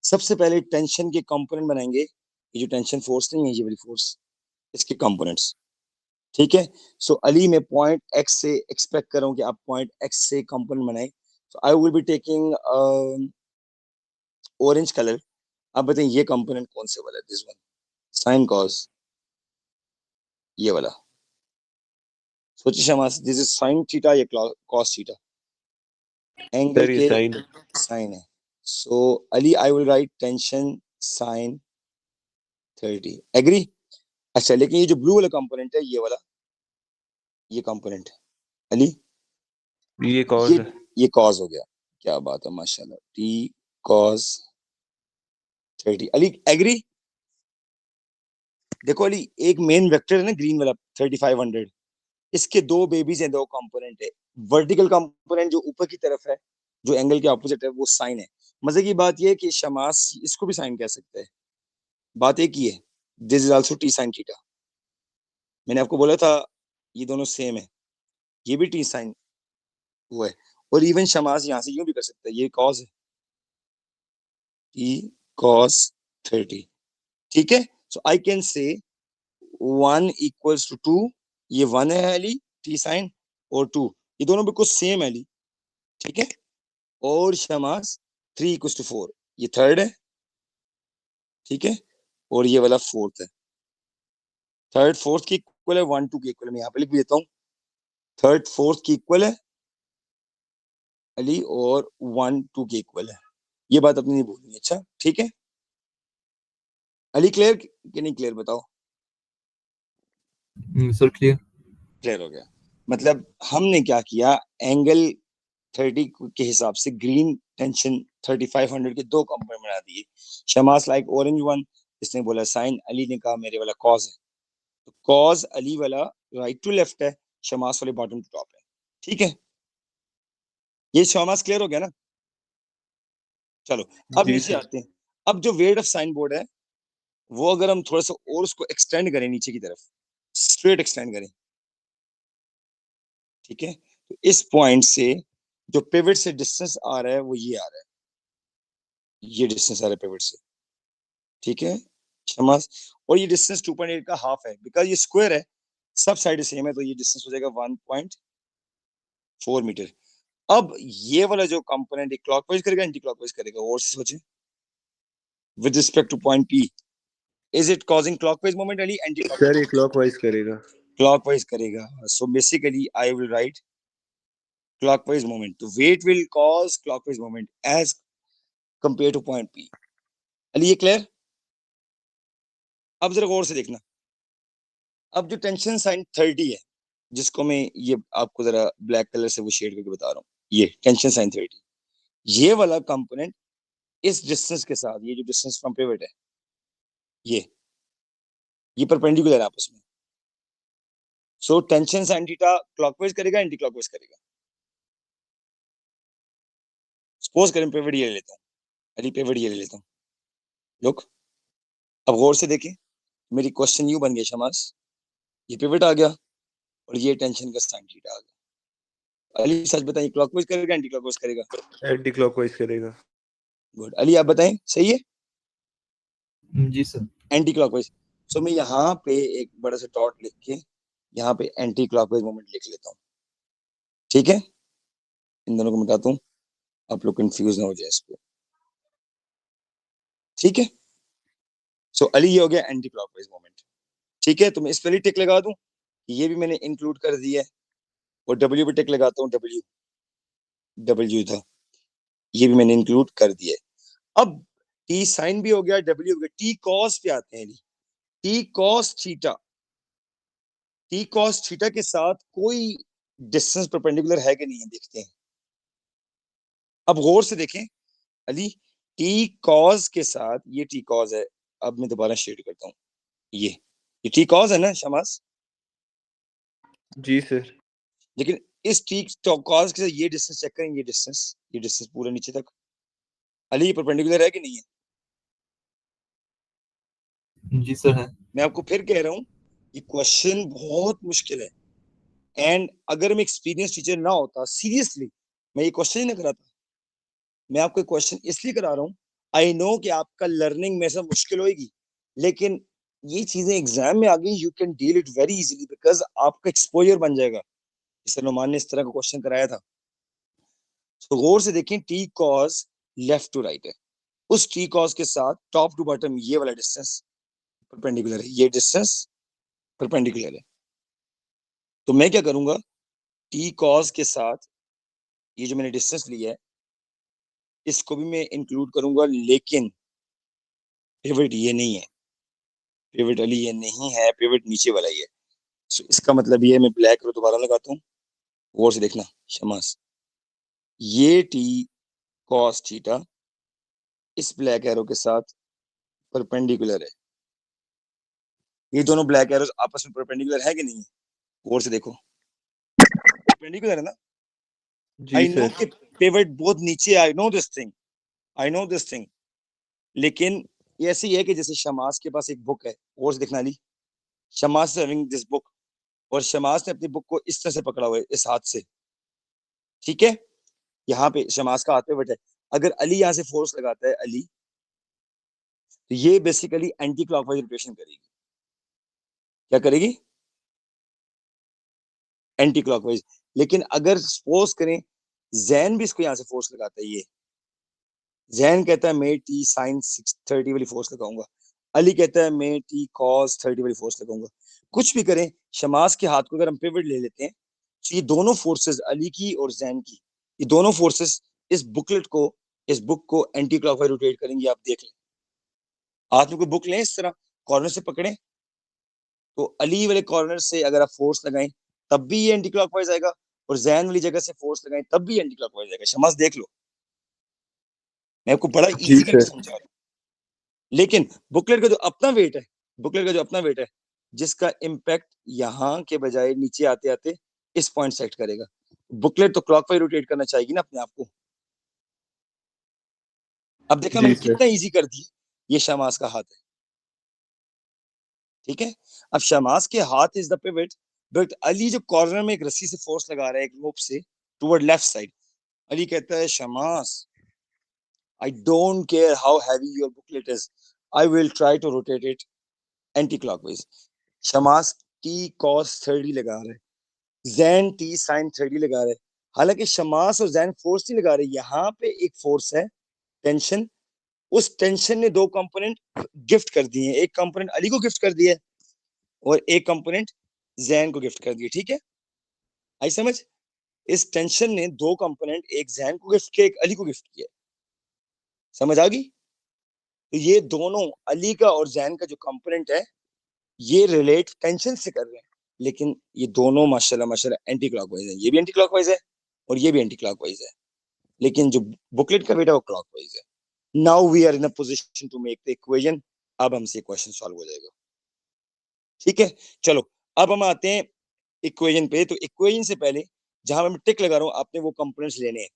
Speaker 1: सबसे पहले टेंशन के कंपोनेंट बनाएंगे, ये जो टेंशन फोर्स नहीं है ये वाली फोर्स, इसके कंपोनेंट्स, ठीक है। सो अली मैं पॉइंट एक्स से एक्सपेक्ट कर रहा हूँ कि आप पॉइंट एक्स से कंपोनेंट बनाए, so I will be taking orange colour. आप बताएं ये कंपोनेंट कौन से वाला है, दिस वन, साइन कॉस, ये वाला, सोचिए Shamas, this is sine theta या कॉस थीटा, एंगल
Speaker 3: सर ये
Speaker 1: के
Speaker 3: साइन।
Speaker 1: साइन है। So Ali I will write tension sine 30, agree. अच्छा, लेकिन ये जो ब्लू वाला कंपोनेंट है, ये वाला, ये कंपोनेंट अली,
Speaker 3: ये
Speaker 1: ये
Speaker 3: कॉस है।
Speaker 1: ये कॉस हो गया, क्या बात है माशाल्लाह, टी कॉस 30, अली एग्री। देखो अली, एक मेन वेक्टर है ना ग्रीन वाला 3500, इसके दो बेबीज हैं, दो कंपोनेंट है, वर्टिकल कंपोनेंट जो ऊपर की तरफ है, जो एंगल के ऑपोजिट है, वो साइन है। मजे की बात ये है कि शमास इसको भी साइन कह सकते हैं, बात एक ही है, this is also T sine theta, मैंने आपको बोला था ये दोनों सेम है, ये भी टी साइन हुआ है। और इवन शमास यहाँ से यूं भी कर सकता है, ये कॉस है, टी कॉस 30, ठीक है। सो आई कैन से 1 = 2, ये 1 है अली, टी साइन, और 2, ये दोनों बिल्कुल सेम है अली, ठीक है। और शमास 3 = 4, ये थर्ड है, ठीक है, और ये वाला फोर्थ है, थर्ड फोर्थ की इक्वल है, 1 2 की इक्वल है, मैं यहाँ पे लिख भी देता हूँ, थर्ड फोर्थ की इक्वल है अली, और 1 2 की इक्वल है, ये बात अपनी नहीं भूलनी, अच्छा ठीक है अली, क्लियर कि नहीं क्लियर बताओ,
Speaker 2: सर क्लियर।
Speaker 1: क्लियर हो गया। मतलब हमने क्या किया, एंगल 30 के हिसाब से ग्रीन टेंशन 3500 के दो कंपोनेंट बना दिए। शमास लाइक ऑरेंज वन, इसने बोला साइन, अली ने कहा मेरे वाला कॉज है, तो कॉज अली वाला राइट टू लेफ्ट है, शमास वाले बॉटम टू टॉप है। ठीक है, ये शमास क्लियर हो गया ना? चलो अब
Speaker 3: जी
Speaker 1: नीचे
Speaker 3: सर।
Speaker 1: आते हैं। अब जो वेट ऑफ साइन बोर्ड है वो अगर हम थोड़ा सा और उसको एक्सटेंड करें नीचे की तरफ, स्ट्रेट एक्सटेंड करें, ठीक है, तो इस पॉइंट से जो पिवट से डिस्टेंस आ रहा है वो ये आ रहा है, ये डिस्टेंस आ रहा है पिवट से, ठीक है शमास, और ये डिस्टेंस 2.8 का हाफ है, बिकॉज ये स्क्वायर है, सब साइड सेम है, तो ये डिस्टेंस हो जाएगा 1.4 मीटर। अब ये वाला जो कंपोनेंट क्लॉकवाइज करेगा एंटी क्लॉकवाइज करेगा, और सोचे with respect two point P, is it causing clockwise moment anti
Speaker 3: sir ये
Speaker 1: क्लॉकवाइज?
Speaker 3: क्लॉकवाइज करेगा।
Speaker 1: क्लॉकवाइज करेगा, so basically I will right clockwise moment. तो weight will cause clockwise moment as compared to point P. Ali ये clear? अब जरा गौर से देखना, अब जो टेंशन साइन 30 है, जिसको मैं ये आपको जरा ब्लैक कलर से वो शेड करके बता रहा हूँ, ये टेंशन साइन 30, ये वाला कंपोनेंट इस डिस्टेंस के साथ, ये जो डिस्टेंस फ्रॉम पिवट है, ये परपेंडिकुलर है आपस में, so tension sine theta clockwise करेगा एंटी क्लॉकवाइज करेगा। सपोज करें पिवट ये ले लेता हूँ, अली पिवट ये ले लेता हूँ, लुक, अब गौर से देखें, मेरी क्वेश्चन यू बन गया शमास, ये पिवट आ गया और ये टेंशन का साइन थीटा आ गया। अली सच बताइए, क्लॉकवाइज करेगा एंटी क्लॉकवाइज करेगा?
Speaker 3: एंटी क्लॉकवाइज करेगा।
Speaker 1: गुड, अली आप बताएं, सही है?
Speaker 2: जी सर।
Speaker 1: एंटी क्लॉकवाइज, सो मैं यहाँ पे एक बड़ा सा डॉट लिख के यहाँ पे एंटी क्लॉकवाइज मोमेंट लिख लेता हूँ, ठीक है, इन दोनों को मिटाता हूँ, आप लोग कंफ्यूज ना हो जाए इस पे, ठीक है। सो अली ये हो गया एंटी क्लॉकवाइज मोमेंट, ठीक है, तो मैं इस पर टिक लगा दूं, ये भी मैंने इंक्लूड कर दिया है, और डब्ल्यू पे टिक लगाता हूँ, डब्ल्यू डब्ल्यू था, ये भी मैंने इंक्लूड कर दिया है। अब टी साइन भी हो गया, डब्ल्यू हो गया, टी कॉस पे आते हैं। T cos theta, T cos theta के साथ कोई डिस्टेंस परपेंडिकुलर है कि नहीं है, देखते हैं। अब गौर से देखें अली, टी कॉस के साथ ये टी कॉस है, अब मैं दोबारा शेड करता हूँ, ये टी कॉस है ना शमास,
Speaker 3: जी सर।
Speaker 1: लेकिन इस टी कॉस के साथ ये डिस्टेंस चेक करें, ये डिस्टेंस पूरा नीचे तक, अली ये परपेंडिकुलर है कि नहीं है?
Speaker 2: जी सर है।
Speaker 1: मैं आपको फिर कह रहा हूँ, ये क्वेश्चन बहुत मुश्किल है, एंड अगर मैं एक्सपीरियंस टीचर ना होता, सीरियसली मैं ये क्वेश्चन ही ना कराता। मैं आपको क्वेश्चन इसलिए करा रहा हूँ, आई नो कि आपका लर्निंग में से मुश्किल होगी, लेकिन ये चीजें एग्जाम में आ गई, you can deal it very easily, because आपका एक्सपोजर बन जाएगा। जैसे नुमान ने इस तरह का क्वेश्चन कराया था, तो गौर से देखें, T cos left to right है, उस टी कॉस के साथ टॉप टू बॉटम ये वाला डिस्टेंस परपेंडिकुलर है, ये डिस्टेंस परपेंडिकुलर है, तो मैं क्या करूंगा, टी कॉस के साथ ये जो मैंने डिस्टेंस लिया है इसको भी मैं इंक्लूड करूंगा, लेकिन पिवट ये नहीं है, पिवट अली ये नहीं है, पिवट नीचे वाला ही है। so, इसका मतलब ये, मैं ब्लैक एरो दोबारा लगाता हूँ, गौर से देखना शमास, ये टी कॉस थीटा इस ब्लैक एरो के साथ परपेंडिकुलर है, ये दोनों ब्लैक एरोस आपस में परपेंडिकुलर है कि नहीं है? गौर से देखो, परपेंडिकुलर है ना?
Speaker 3: जी
Speaker 1: आई नो
Speaker 3: सर।
Speaker 1: कि पिवट बहुत नीचे, I know this thing, I know this thing, लेकिन ये ऐसे ही है कि जैसे शमास के पास एक बुक है, गौर से देखना Ali, Shama's is having this book, और शमास ने अपनी बुक को इस तरह से पकड़ा हुआ है, इस हाथ से, ठीक है, यहाँ पे शमास का हाथ पे बैठा है, अगर अली यहाँ से फोर्स लगाता है अली, तो ये बेसिकली एंटी क्लॉकवाइज रोटेशन करेगी, क्या करेगी? Anti clockwise. लेकिन अगर सपोज करें जैन भी इसको यहाँ से फोर्स लगाता है, ये जैन कहता है मैं टी साइन 30 वाली फोर्स लगाऊंगा, अली कहता है मैं टी कॉस 30 वाली फोर्स लगाऊंगा, कुछ भी करें, शमास के हाथ को अगर हम पिवट ले लेते हैं, तो ये दोनों फोर्सेस अली की और जैन की, ये दोनों फोर्सेस इस बुकलेट को, इस बुक को एंटी क्लॉकवाइज रोटेट करेंगे, आप देख लें, हाथ में कोई बुक लें, इस तरह कॉर्नर से पकड़ें, तो अली वाले कॉर्नर से अगर आप फोर्स लगाएं तब भी ये एंटी क्लॉकवाइज आएगा, और जैन वाली जगह से फोर्स लगाएं तब भी एंटी क्लॉकवाइज आएगा। शमास देख लो, मैं आपको बड़ा
Speaker 3: जी
Speaker 1: इजी करके
Speaker 3: सर।
Speaker 1: समझा रहा हूँ। लेकिन बुकलेट का जो अपना वेट है, बुकलेट का जो अपना वेट है, जिसका इम्पैक्ट यहाँ के बजाय नीचे आते आते इस पॉइंट सेट करेगा। बुकलेट तो क्लॉकवाइज रोटेट करना चाहिए ना अपने आप को। अब देखा
Speaker 3: जी
Speaker 1: मैंने
Speaker 3: सर।
Speaker 1: कितना इजी कर दिया, ये शमास का हाथ है, ठीक है। अब शमास के हाथ is the pivot, but Ali जो कॉर्नर में एक रस्सी से फोर्स लगा रहा है, एक रोप से टुवर्ड लेफ्ट साइड, अली कहता है Shama's I don't care how heavy your booklet is, I will try to rotate it anti-clockwise. Shama's T cos 30 लगा रहा है, जैन T sin 30 लगा रहा है। हालांकि शमास और जैन फोर्स नहीं लगा रहे, यहाँ पे एक फोर्स है, टेंशन। उस टेंशन ने दो कंपोनेंट गिफ्ट कर दिए हैं, एक कंपोनेंट अली को गिफ्ट कर दिया है और एक कंपोनेंट जैन को गिफ्ट कर दिया, ठीक है। आई समझ? इस टेंशन ने दो कंपोनेंट, एक जैन को गिफ्ट किया, एक अली को गिफ्ट किया। समझ आ गई? तो ये दोनों अली का और जैन का जो कंपोनेंट है, ये रिलेट टेंशन से कर रहे हैं, लेकिन ये दोनों माशाल्लाह माशाल्लाह एंटी क्लॉकवाइज है। ये भी एंटी क्लॉकवाइज है और ये भी एंटी क्लॉकवाइज है, लेकिन जो बुकलेट का बेटा वो क्लॉकवाइज है। Now we are in a position to make the equation. अब हमसे क्वेश्चन सॉल्व हो जाएगा, ठीक है। चलो अब हम आते हैं इक्वेशन पे। तो इक्वेशन से पहले जहां मैं टिक लगा रहा हूं, आपने वो कंपोनेंट्स लेने हैं।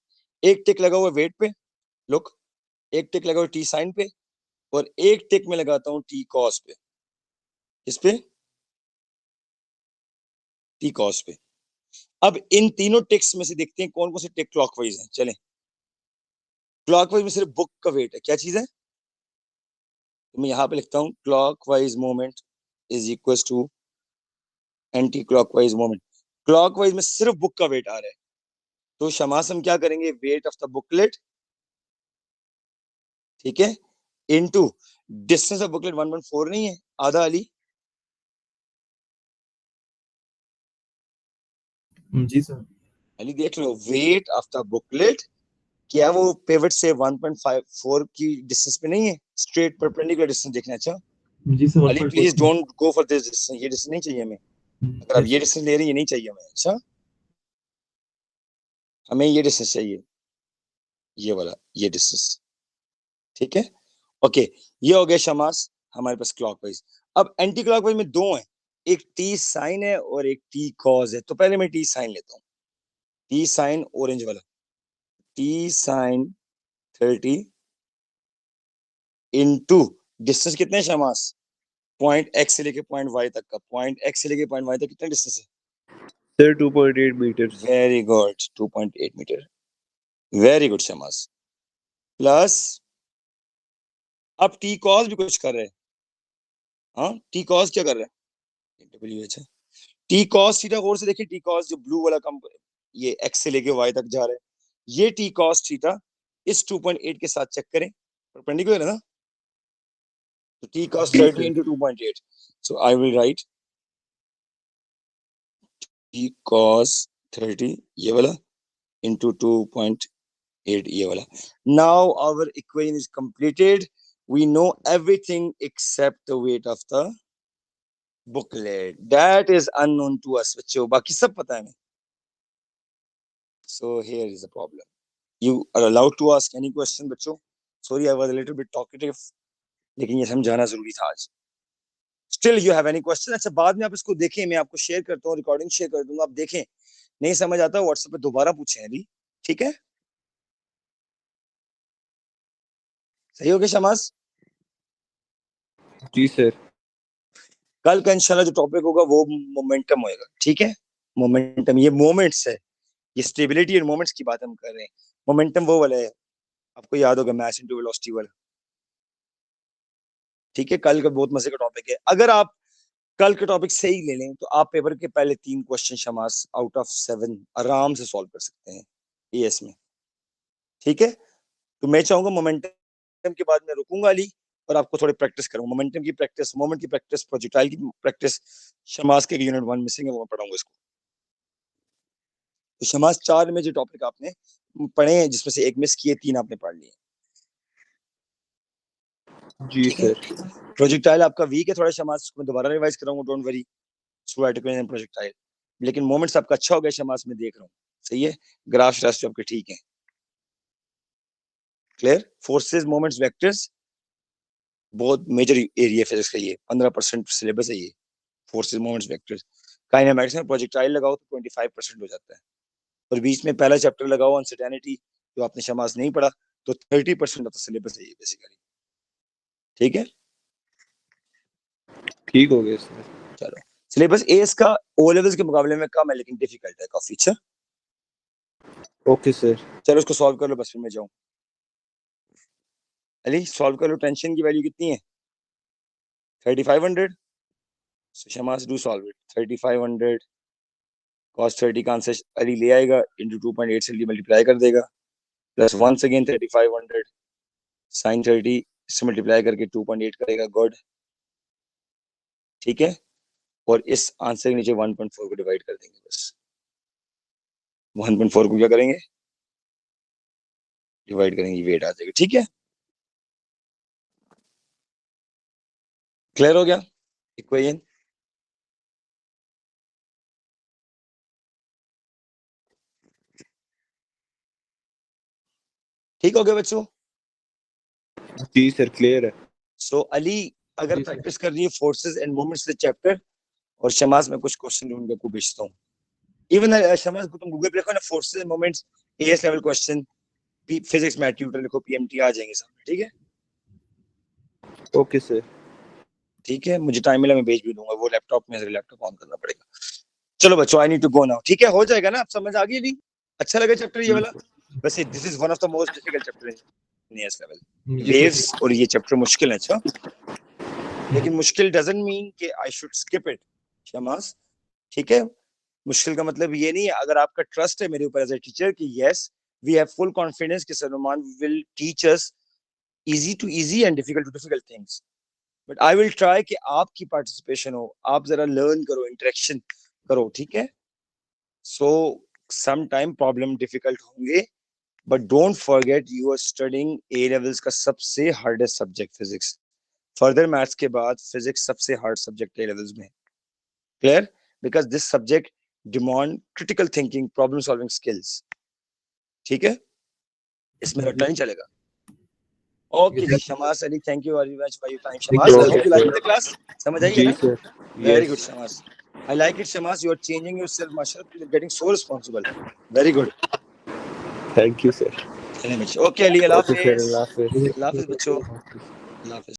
Speaker 1: एक टिक लगा हुआ वेट पे, लुक, एक टिक लगा हुआ टी साइन पे, और एक टिक में लगाता हूं टी कॉस पे। इस पे टी कॉस पे। अब इन तीनों टिक्स में से देखते हैं कौन कौन से टिक क्लॉकवाइज हैं। चलें, क्लॉकवाइज में सिर्फ बुक का वेट है, क्या चीज है? तो मैं यहां पे लिखता हूं clockwise moment is equal to anticlockwise moment. Clockwise में सिर्फ बुक का वेट आ रहा है, तो शमास हम क्या करेंगे, वेट ऑफ द बुकलेट, ठीक है, इनटू डिस्टेंस ऑफ बुकलेट 1.4 नहीं है, आधा अली।
Speaker 2: जी सर।
Speaker 1: अली देख लो, वेट ऑफ द बुकलेट क्या वो पिवट से 1.54 की डिस्टेंस पे नहीं है, स्ट्रेट परपेंडिकुलर डिस्टेंस देखना। अच्छा
Speaker 2: जी sir,
Speaker 1: Ali
Speaker 2: 1.4।
Speaker 1: Please don't go for this distance, ये डिस्टेंस नहीं चाहिए हमें। अगर आप
Speaker 2: यस
Speaker 1: ये
Speaker 2: सर।
Speaker 1: डिस्टेंस ले रहे हैं, ये नहीं चाहिए हमें। अच्छा हमें ये डिस्टेंस चाहिए, ये वाला, ये डिस्टेंस, ठीक है। ओके, ये हो गया शमास हमारे पास क्लॉकवाइज। अब एंटी क्लॉकवाइज में दो हैं, एक टी साइन है और एक टी कॉज है। तो पहले मैं टी साइन लेता हूँ, टी साइन ऑरेंज वाला, टी साइन 30 इंटू डिस्टेंस कितने है शमास, पॉइंट एक्स से लेके पॉइंट वाई तक का, पॉइंट एक्स से लेके पॉइंट वाई तक कितना डिस्टेंस है?
Speaker 3: Sir 2.8 metres.
Speaker 1: Very good, 2.8 metre. Very good Shamas. Plus अब टी कॉस भी कुछ कर रहे हैं। हाँ, टी कॉस क्या कर रहे हैं, डब्ल्यू एच है। टी कॉस थीटा और से देखिए, टी कॉस जो ब्लू वाला कम, ये एक्स से लेके वाई तक जा रहा है, ये टी कॉस थीटा इस 2.8 के साथ चेक करें, परपेंडिकुलर है ना। तो टी कॉस
Speaker 3: जी
Speaker 1: 30
Speaker 3: sir.
Speaker 1: Into 2.8, so I will write T cos 30 ये वाला इंटू 2.8 ये वाला। Now our equation is completed, we know everything except the weight of the booklet that is unknown to us बच्चों, बाकी सब पता है हमें। So here is the problem. You are allowed to ask any question बच्चों। Sorry I was a little bit talkative, लेकिन ये समझाना जरूरी था आज। Still you have any question? अच्छा बाद में आप इसको देखें, मैं आपको शेयर करता हूँ, रिकॉर्डिंग शेयर कर दूंगा, आप देखें, नहीं समझ आता व्हाट्सएप पे दोबारा पूछें अभी, ठीक है। सही हो गया शमास?
Speaker 3: जी सर।
Speaker 1: कल का इंशाल्लाह जो टॉपिक होगा वो मोमेंटम होएगा, ठीक है। मोमेंटम, ये मोमेंट्स है, ये स्टेबिलिटी और मोमेंट्स की बात हम कर रहे हैं। मोमेंटम वो वाला है, आपको याद होगा, मैस इनटू वेलोसिटी वाला, ठीक है। कल का बहुत मजे का टॉपिक है। अगर आप कल के टॉपिक सही ले लें तो आप पेपर के पहले 3 क्वेश्चन शमास आउट ऑफ 7 आराम से सॉल्व कर सकते हैं एएस में, ठीक है। तो मैं चाहूंगा मोमेंटम के बाद मैं रुकूंगा अली, और आपको थोड़ी प्रैक्टिस करूंगा, मोमेंटम की प्रैक्टिस, मोमेंट की प्रैक्टिस, प्रोजेक्टाइल की प्रैक्टिस। शमास के यूनिट 1 मिसिंग है, वो मैं पढ़ाऊंगा इसको। तो शमास 4 में जो टॉपिक आपने पढ़े हैं, जिसमें से एक मिस किए, 3 आपने पढ़ लिए,
Speaker 3: जी
Speaker 1: ठीक है।
Speaker 3: सर।
Speaker 1: प्रोजेक्टाइल आपका वीक है थोड़ा शमास, मैं दोबारा रिवाइज कराऊंगा, डोंट वरी। प्रोजेक्टाइल लेकिन मोमेंट्स आपका अच्छा हो गया शमास, में देख रहा हूँ, सही है, ग्राफ रास्ते आपके ठीक है, क्लियर। फोर्सेस, मोमेंट्स, वेक्टर्स बहुत मेजर एरिया फिजिक्स का, ये 15% सिलेबस है ये, फोर्सेस, मोमेंट्स, वेक्टर्स। काइनेमैटिक्स में प्रोजेक्टाइल लगाओ तो 25% हो जाता है, और बीच में पहला चैप्टर लगाओ अनसर्टेनिटी, जो आपने शमास नहीं पढ़ा, तो 30% ऑफ द सिलेबस है ये बेसिकली, ठीक है।
Speaker 3: ठीक हो गया सर।
Speaker 1: चलो, सिलेबस ए इसका ओ लेवल्स के मुकाबले में कम है, लेकिन डिफिकल्ट है काफी। अच्छा,
Speaker 3: ओके सर।
Speaker 1: चलो उसको सॉल्व कर लो, बस फिर मैं जाऊं। अली सॉल्व कर लो, टेंशन की वैल्यू कितनी है, 3500। Shama's do solve it, 3500 cos 30 का आंसर अली ले आएगा, इंटू 2.8 से मल्टीप्लाई कर देगा, प्लस वंस अगेन 3500 sin 30 से मल्टीप्लाई करके 2.8 करेगा, गुड, ठीक है। और इस आंसर के नीचे 1.4 को डिवाइड कर देंगे, बस 1.4 को क्या करेंगे, डिवाइड करेंगे, वेट आ जाएगा, ठीक है। क्लियर हो गया इक्वेशन। ठीक हो गया बच्चों।
Speaker 3: जी सर, क्लियर है।
Speaker 1: सो अली अगर
Speaker 2: जी सर।
Speaker 1: प्रैक्टिस कर रही है फोर्सेस एंड मोमेंट्स से चैप्टर, और शमास में कुछ क्वेश्चन ढूंढ के आपको भेजता हूँ। इवन शमास को तुम गूगल पे लिखो ना, forces and moments as level question, physics में ट्यूटर लिखो, पीएमटी आ जाएंगे सामने, ठीक है।
Speaker 3: Okay sir.
Speaker 1: ठीक है, मुझे टाइम मिला मैं भेज भी दूंगा, वो लैपटॉप में लैपटॉप ऑन करना पड़ेगा। चलो बच्चों, I need to go now, ठीक है, हो जाएगा ना, आप समझ आ गई अली, अच्छा लगा चैप्टर ये वाला। वैसे this is one of the most difficult chapter in AS level,
Speaker 2: जी
Speaker 1: वेव्स,
Speaker 2: सर।
Speaker 1: और ये चैप्टर मुश्किल है, अच्छा, लेकिन मुश्किल डजंट मीन कि I should skip it Shama's, ठीक है। मुश्किल का मतलब ये नहीं है, अगर आपका ट्रस्ट है मेरे ऊपर एज ए टीचर कि yes we have full confidence कि Salman will teach us easy to easy and difficult to difficult things, but I will try कि आपकी पार्टिसिपेशन हो, आप जरा लर्न करो, इंटरेक्शन करो, ठीक है। So some time problem difficult होंगे, but don't forget you are studying A levels का सबसे hardest subject physics, further maths के बाद फिजिक्स सबसे हार्ड सब्जेक्ट ए लेवल्स में, clear, because this subject demand critical thinking, problem solving skills, ठीक है, इसमें रट्टा नहीं चलेगा। ओके जी Shamas Ali, thank you very much for your time Shamas, I hope you like the class, समझ आई है
Speaker 3: जी
Speaker 1: ना,
Speaker 3: sir.
Speaker 1: Very good Shama's, I like it Shamas, you are changing yourself, mashallah, you're getting so responsible, very good,
Speaker 3: thank you sir.
Speaker 1: चलें बच्चों, okay Ali, अल्लाह
Speaker 3: okay sir,
Speaker 1: हाफिज,
Speaker 3: अल्लाह हाफिज।
Speaker 1: अल्लाह हाफिज बच्चों, अल्लाह हाफिज।